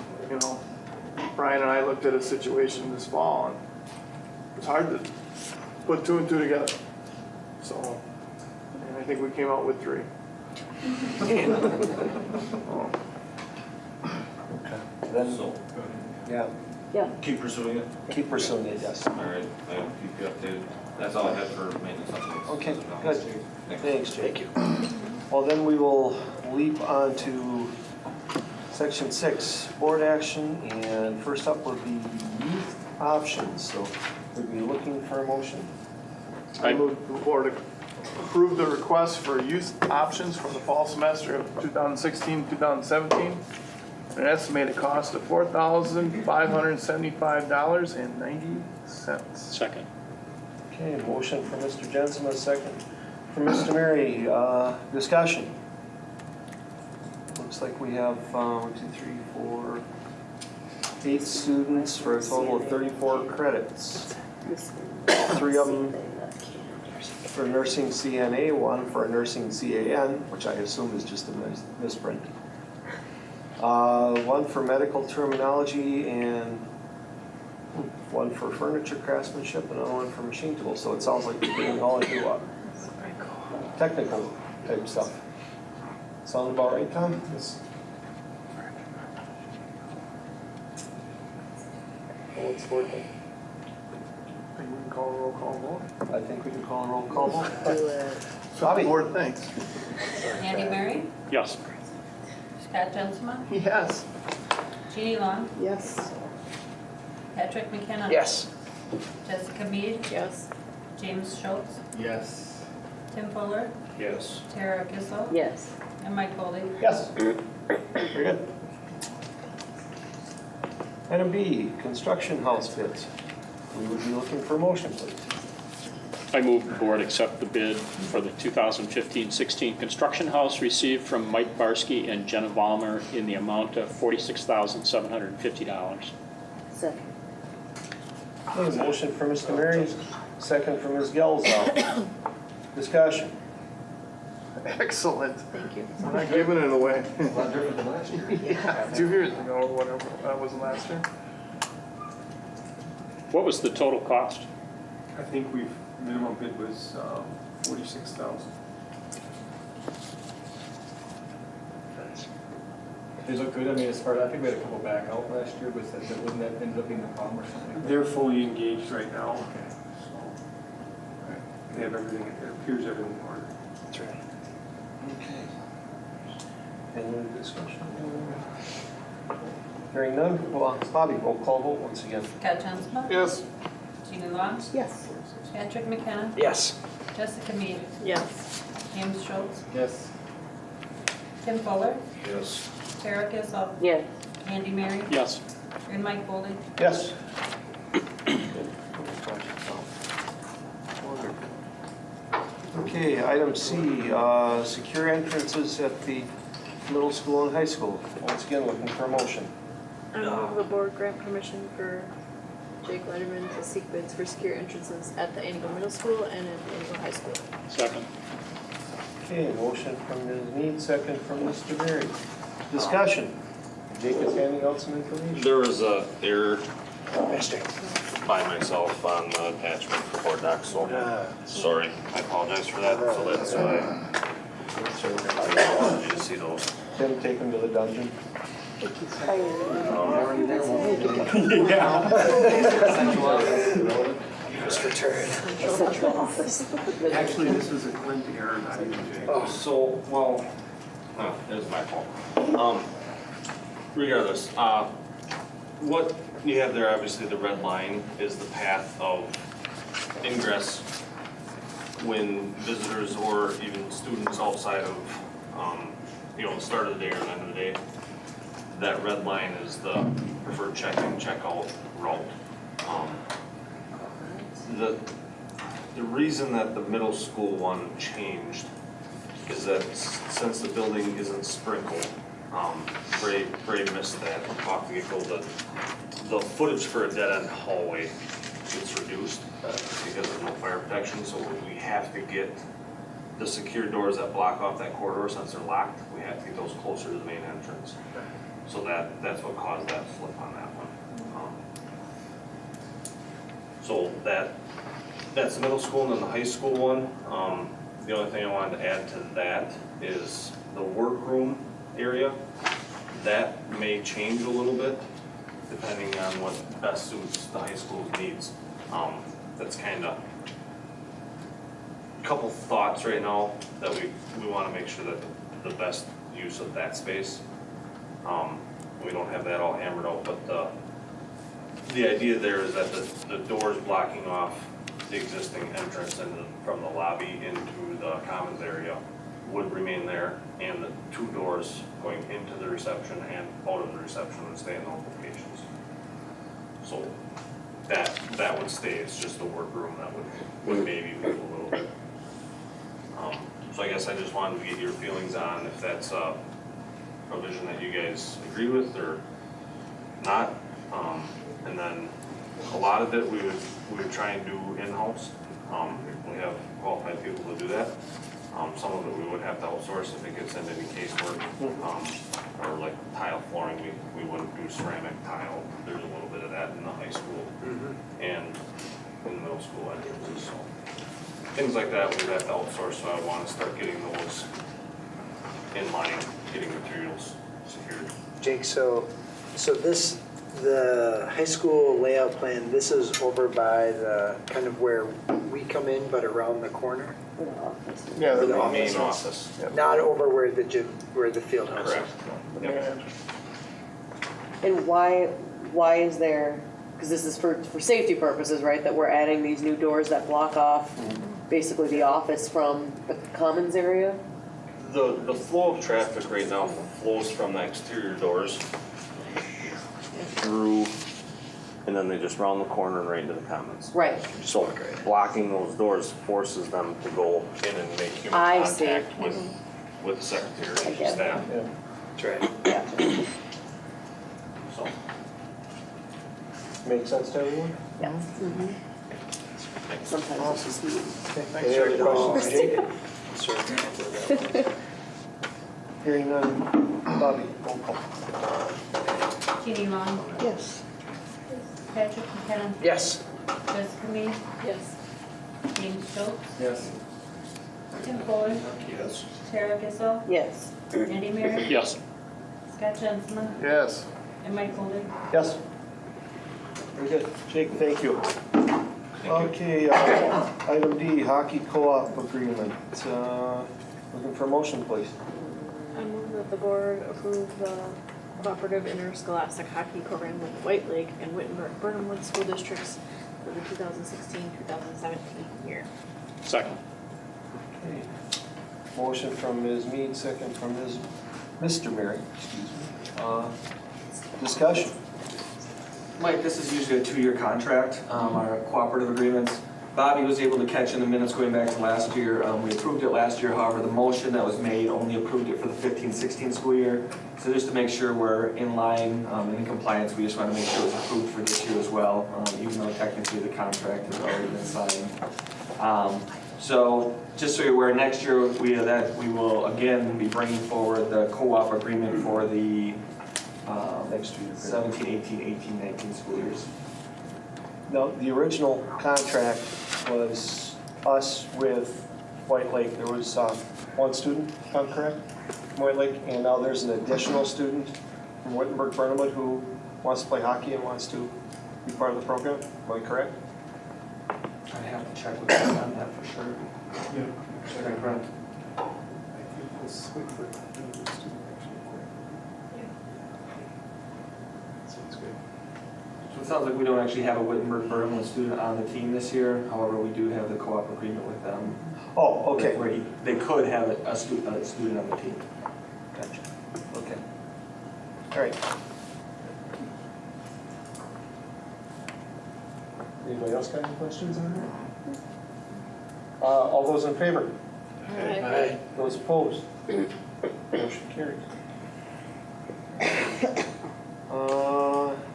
Brian and I looked at a situation this fall, and it's hard to put two and two together. So, and I think we came out with 3. Then, So yeah, keep pursuing it. keep pursuing it, yes. All right, I'll keep you updated. That's all I have for maintenance updates. Okay, good. Thanks, Jake. Thank you. Well, then we will leap on to section 6, board action, and first up would be youth options. So we'd be looking for a motion. I move the board approve the request for youth options for the fall semester of 2016-2017 an estimated cost of $4,575.90. Second. Okay, motion for Mr. Jensen, a second for Mr. Mary. Discussion. Looks like we have 1, 2, 3, 4, 8 students for a total of 34 credits. 3 of them for nursing CNA, 1 for nursing CAN, which I assume is just a misprint. 1 for medical terminology, and 1 for furniture craftsmanship, and another 1 for machine tools. So it sounds like we're getting all into technical type stuff. Sound about right, Tom? Yes. Oh, it's working. Think we can call a roll call vote? I think we can call a roll call vote. Do it. Bobby? Board, thanks. Andy Murray, Yes. Scott Jensma, Yes. Jeannie Long, Yes. Patrick McKenna. Yes. Jessica Mead, Yes. James Schultz, Yes. Tim Fuller, Yes. Tara Kissel, Yes. and Mike Foley. Yes. Very good. Item B, construction house bids. We would be looking for a motion, please. I move the board accept the bid for the 2015-16 construction house received from Mike Barsky and Jenna Vollmer in the amount of $46,750. Second. Okay, motion for Mr. Mary, second for Ms. Gelzau. Discussion. Excellent. Thank you. We're not giving it away. A lot different than last year. Yeah, 2 years ago or whatever, that was last year. What was the total cost? I think minimum bid was 46,000. They look good. I mean, as far as, I think we had a couple back out last year, but wasn't that ended up being the problem or something? They're fully engaged right now, so they have everything, it appears everything in order. That's right. Okay. Any other discussion? Hearing none, well, Bobby, roll call vote once again. Scott Jensma. Yes. Jeannie Long, Yes. Patrick McKenna, Yes. Jessica Mead, Yes. James Schultz, Yes. Tim Fuller, Yes. Tara Kissel, Yes. Andy Murray, Yes. and Mike Foley. Yes. Okay, item C, secure entrances at the middle school and high school. Once again, looking for a motion. I move the board grant permission for Jake Letterman to seek bids for secure entrances at the Angle Middle School and at the Angle High School. Second. Okay, motion from Ms. Mead, second from Mr. Berry. Discussion. Jake is handing out some information. There was a error by myself on the attachment for board docs, so sorry, I apologize for that, so that's why I wanted you to see those. Tim, take him to the dungeon. Just returned. Central office. Actually, this is a Clint error, not even Jake. Oh, so, well, it was my fault. Regardless, what you have there, obviously, the red line is the path of ingress when visitors or even students outside of, the start of the day or the end of the day. That red line is the preferred check-in, check-out route. The reason that the middle school one changed is that since the building isn't sprinkled, Bray missed that off the get-go. The footage for a dead-end hallway gets reduced because of no fire protection, so we have to get the secure doors that block off that corridor, since they're locked, we have to get those closer to the main entrance. So that's what caused that flip on that one. So that's the middle school, and then the high school one. The only thing I wanted to add to that is the workroom area. That may change a little bit depending on what best suits the high school's needs. That's kind of a couple thoughts right now that we want to make sure that the best use of that space. We don't have that all hammered out, but the idea there is that the doors blocking off the existing entrance from the lobby into the commons area would remain there, and the 2 doors going into the reception and out of the reception would stay in those locations. So that would stay, it's just the workroom that would maybe move a little bit. So I guess I just wanted to get your feelings on if that's a provision that you guys agree with or not. And then a lot of it we would try and do in-house. We have qualified people to do that. Some of it we would have to outsource if it gets into any casework. Or like tile flooring, we wouldn't do ceramic tile. There's a little bit of that in the high school and in the middle school entrances. So things like that we would have to outsource, so I want to start getting those in line, getting materials secured. Jake, so this, the high school layout plan, this is over by the, kind of where we come in, but around the corner? Yeah, the The main office. Not over where the gym, where the field house is? Correct. Yep. And why is there, because this is for safety purposes, right, that we're adding these new doors that block off basically the office from the commons area? The flow of traffic right now flows from the exterior doors through, and then they just round the corner and right into the commons. Right. So blocking those doors forces them to go in and make human I see. contact with the secretary I and get staff. That's right. Gotcha. So Make sense to everyone? Yeah. Sometimes it's just Any other questions? Sorry. Hearing none, Bobby, roll call. Katie Long, Yes. Patrick McKenna, Yes. Jessica Mead, Yes. James Schultz, Yes. Tim Fuller, Yes. Tara Gissel, Yes. Andy Merrick, Yes. Scott Jensen, Yes. and Mike Holden. Yes. Very good. Jake, thank you. Okay, item D, hockey co-op agreement. Looking for a motion, please. I move that the board approve the cooperative interscholastic hockey program with White Lake and Wittenberg-Burnhamwood school districts for the 2016-2017 year. Second. Okay. Motion from Ms. Mead, second from Mr. Merrick, discussion. Mike, this is usually a 2-year contract, our cooperative agreements. Bobby was able to catch in the minutes going back to last year. We approved it last year, however, the motion that was made only approved it for the 15-16 school year. So just to make sure we're in line and in compliance, we just want to make sure it was approved for this year as well, even though technically the contract has already been signed. So just so you're aware, next year we will again be bringing forward the co-op agreement for the next 17, 18, 18, 19 school years. Now, the original contract was us with White Lake. There was one student, if I'm correct, from White Lake, and now there's an additional student from Wittenberg-Burnhamwood who wants to play hockey and wants to be part of the program. Am I correct? I have to check with them on that for sure. Yeah. Check on front. I think we'll switch for the student actually quick. Sounds good. So it sounds like we don't actually have a Wittenberg-Burnhamwood student on the team this year. However, we do have the co-op agreement with them. Oh, okay. Where they could have a student on the team. Gotcha. Okay. All right. Anybody else got any questions on that? All those in favor? Aye. Those opposed? Motion carries.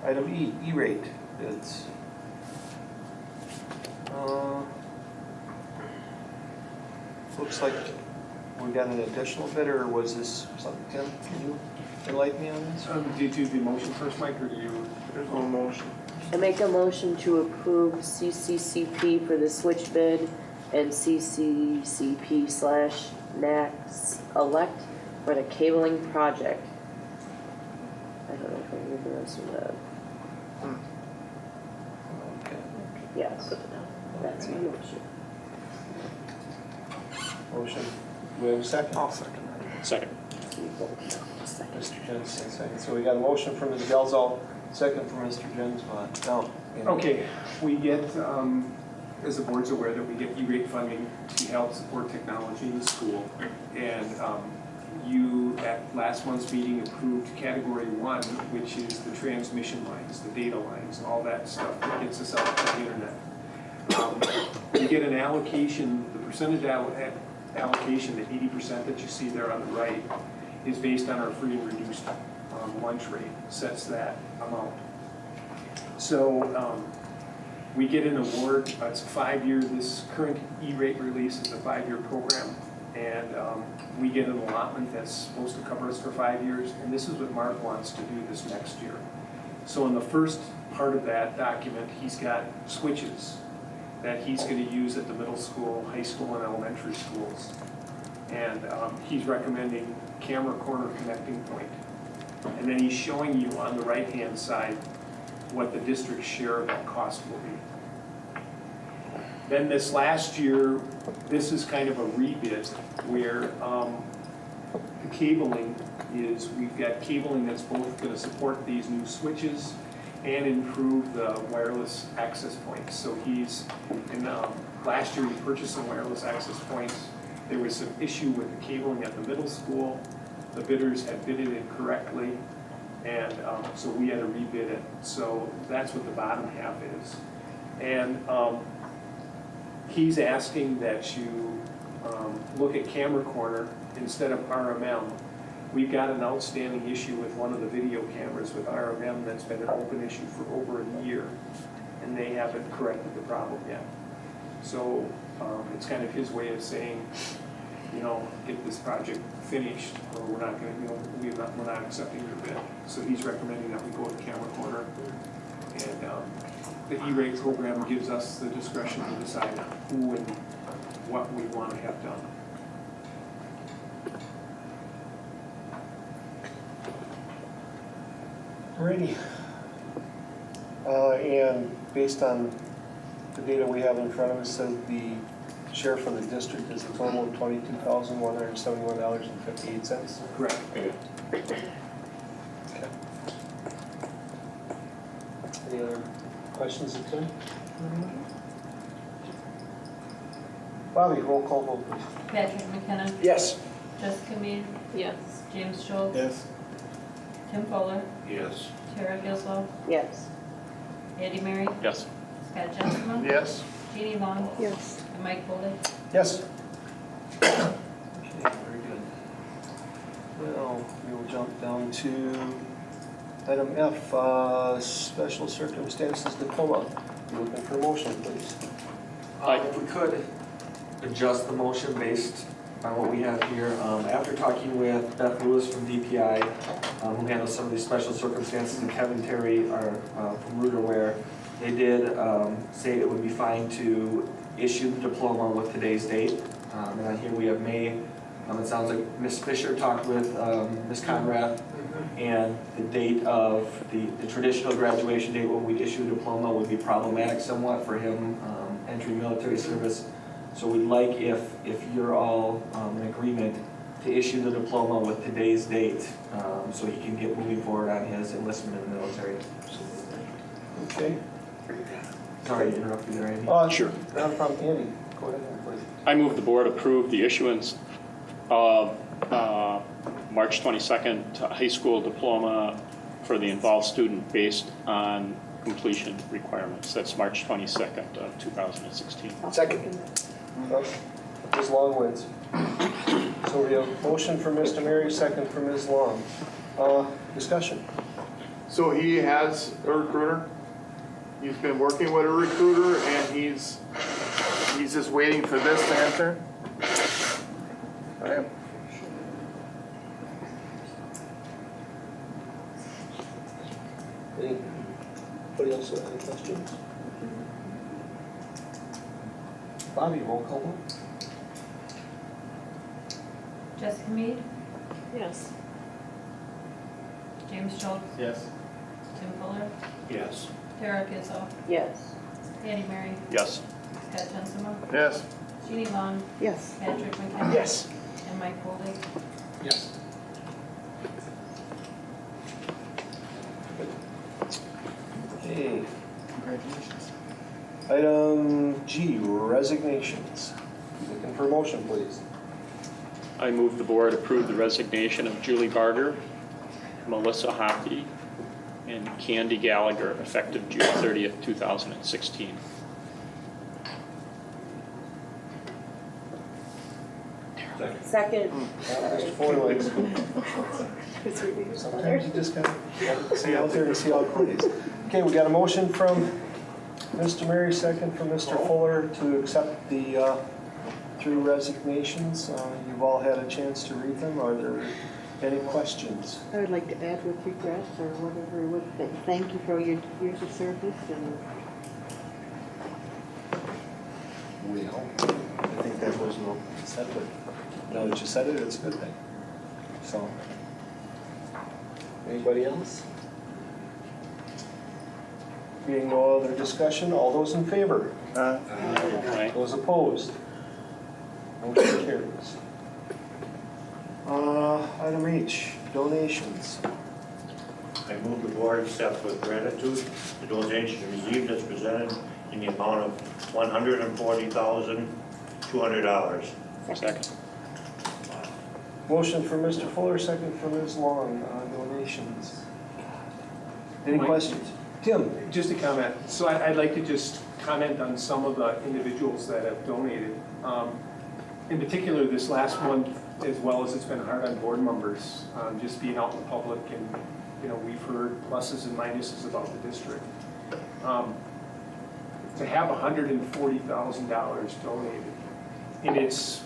Item E, E-rate bids. Looks like we got an additional bid, or was this something, Tim, can you enlighten me on this? Do you do the motion first, Mike, or do you? There's no motion. I make a motion to approve CCCP for the switch bid and CCCP/NAX elect for the cabling project. I don't know if I read the rest of that. Okay. Yes, that's my motion. Motion, do we have a second? I'll second that. Second. Mr. Jensen, second. So we got a motion from Ms. Gelzo, second from Mr. Jensen. No. Okay, we get as the board's aware, that we get E-rate funding to help support technology in the school. And you, at last month's meeting, approved Category 1, which is the transmission lines, the data lines, all that stuff that gets us out to the internet. We get an allocation, the percentage allocation, the 80% that you see there on the right, is based on our free and reduced lunch rate, sets that amount. So we get an award, it's a 5-year, this current E-rate release is a 5-year program, and we get an allotment that's supposed to cover us for 5 years, and this is what Mark wants to do this next year. So in the first part of that document, he's got switches that he's going to use at the middle school, high school, and elementary schools. And he's recommending camera corner connecting point. And then he's showing you on the right-hand side what the district's share of that cost will be. Then this last year, this is kind of a rebid where the cabling is, we've got cabling that's both going to support these new switches and improve the wireless access points. So he's, last year he purchased some wireless access points. There was some issue with the cabling at the middle school. The bidders had bidded incorrectly, and so we had to rebid it. So that's what the bottom half is. And he's asking that you look at camera corner instead of RMM. We've got an outstanding issue with one of the video cameras with RMM that's been an open issue for over a year, and they haven't corrected the problem yet. So it's kind of his way of saying, you know, get this project finished, or we're not going to, you know, we're not accepting your bid. So he's recommending that we go with camera corner, and the E-rate program gives us the discretion to decide who and what we want to have done. Alrighty. And based on the data we have in front of us, says the share for the district is a total of $22,171.58. Correct. Okay. Any other questions of Tim? Bobby, roll call vote, please. Patrick McKenna. Yes. Jessica Mead. Yes. James Schultz. Yes. Tim Fuller. Yes. Tara Gizlo. Yes. Andy Mary. Yes. Scott Jensen. Yes. Jeannie Long. Yes. And Mike Foley. Yes. Okay, very good. Well, we will jump down to item F, special circumstances diploma. You're looking for a motion, please. If we could adjust the motion based on what we have here. After talking with Beth Lewis from DPI, who handles some of these special circumstances, and Kevin Terry are from Ruderware, they did say it would be fine to issue the diploma with today's date. And on here we have May. It sounds like Ms. Fisher talked with Ms. Conrad, and the date of the traditional graduation date when we issue a diploma would be problematic somewhat for him entering military service. So we'd like, if you're all in agreement, to issue the diploma with today's date, so he can get moving forward on his enlistment in the military. Okay. Sorry to interrupt you there, Andy. Sure. Not a problem, Andy. Go ahead, please. I move the board approve the issuance of March 22nd high school diploma for the involved student based on completion requirements. That's March 22nd of 2016. Second. Ms. Long wins. So we have motion for Mr. Mary, second for Ms. Long. Discussion. So he has a recruiter. He's been working with a recruiter, and he's just waiting for this to enter. All right. Anybody else have any questions? Bobby, roll call vote. Jessica Mead. Yes. James Schultz. Yes. Tim Fuller. Yes. Tara Gizzo. Yes. Andy Mary. Yes. Scott Jensen. Yes. Jeannie Long. Yes. Patrick McKenna. Yes. And Mike Foley. Yes. Okay. Congratulations. Item G, G, resignations. Looking for a motion, please. I move the board approve the resignation of Julie Barger, Melissa Hockey, and Candy Gallagher effective June 30th, 2016. Second. Mr. Fuller, sometimes you just gotta see out there and see how it plays. Okay, we got a motion from Mr. Mary, second from Mr. Fuller to accept the 3 resignations. You've all had a chance to read them. Are there any questions? I would like to add with regrets or whatever, thank you for your years of service and Well, I think that was no said, but now that you said it, it's a good thing. So, anybody else? Being no other discussion, all those in favor? Aye. Those opposed? Motion carries. Item H, donations. I move the board accept with gratitude the donation received as presented in the amount of $140,200. Second. Motion for Mr. Fuller, second for Ms. Long on donations. Any questions? Tim? Just a comment. So I'd like to just comment on some of the individuals that have donated. In particular, this last month, as well as it's been hard on board members, just being out in public and, we've heard pluses and minuses about the district. To have $140,000 donated, and it's,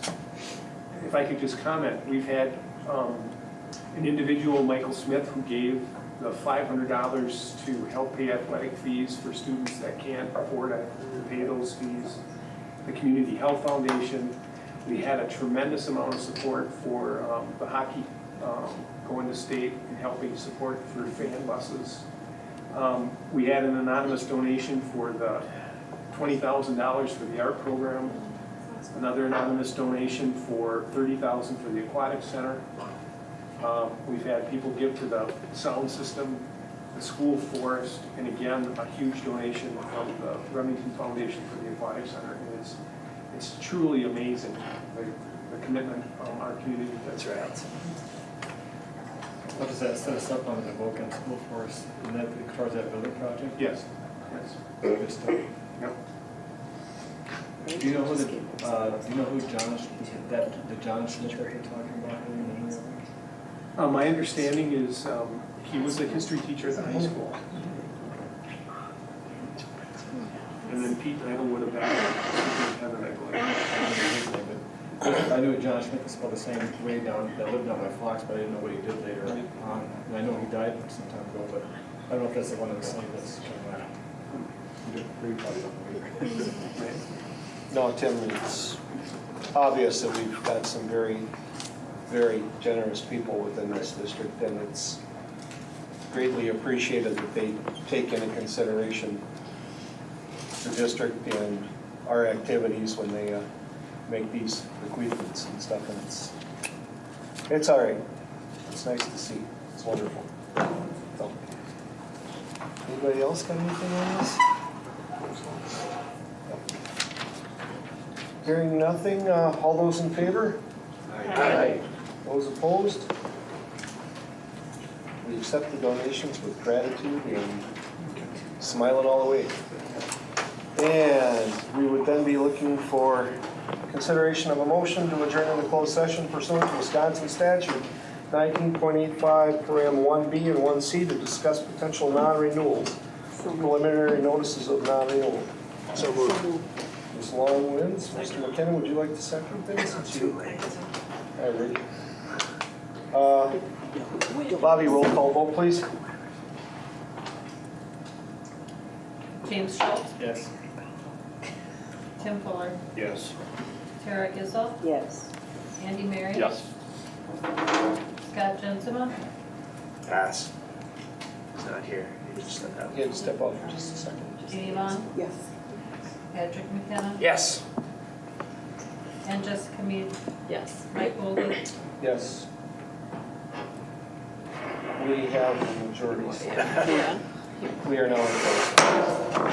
if I could just comment, we've had an individual, Michael Smith, who gave the $500 to help pay athletic fees for students that can't afford to pay those fees. The Community Health Foundation. We had a tremendous amount of support for the hockey going to state and helping support for fan buses. We had an anonymous donation for the $20,000 for the art program. Another anonymous donation for $30,000 for the aquatic center. We've had people give to the sound system, the school forest, and again, a huge donation from the Remington Foundation for the aquatic center. And it's truly amazing, the commitment our community does. That's right. What does that set us up on the Vulcan School Force, and that towards that building project? Yes, yes. Good stuff. Yep. Do you know who John, the John Schmidt that you're talking about? My understanding is he was a history teacher at the high school. And then Pete Idle would have been superintendent, I believe. I knew John Schmidt was spelled the same way down, that lived down by Fox, but I didn't know what he did later on. And I know he died some time ago, but I don't know if that's the one of the same that's coming out. You did pretty probably don't No, Tim, it's obvious that we've got some very, very generous people within this district, and it's greatly appreciated that they take into consideration the district and our activities when they make these bequeathments and stuff, and it's all right. It's nice to see. It's wonderful. So, anybody else got anything on this? Hearing nothing, all those in favor? Aye. Those opposed? We accept the donations with gratitude and smiling all the way. And we would then be looking for consideration of a motion to adjourn into closed session pursuant to Wisconsin statute 19.85 param 1B and 1C to discuss potential non-renewals, preliminary notices of non-renewal. So moved. Ms. Long wins. Mr. McKenna, would you like to second things? Since you... All right. Bobby, roll call vote, please. James Schultz, Yes. Tim Fuller, Yes. Tara Gissel, Yes. Andy Mary. Yes. Scott Jensema, Pass. He's not here. He just stepped out. You had to step out for just a second. Jeannie Vaughn, yes. Patrick McKenna, Yes. and Jessica Mead. Yes. Mike Bowlby. Yes. We have the majority. Yeah. We are now in closed.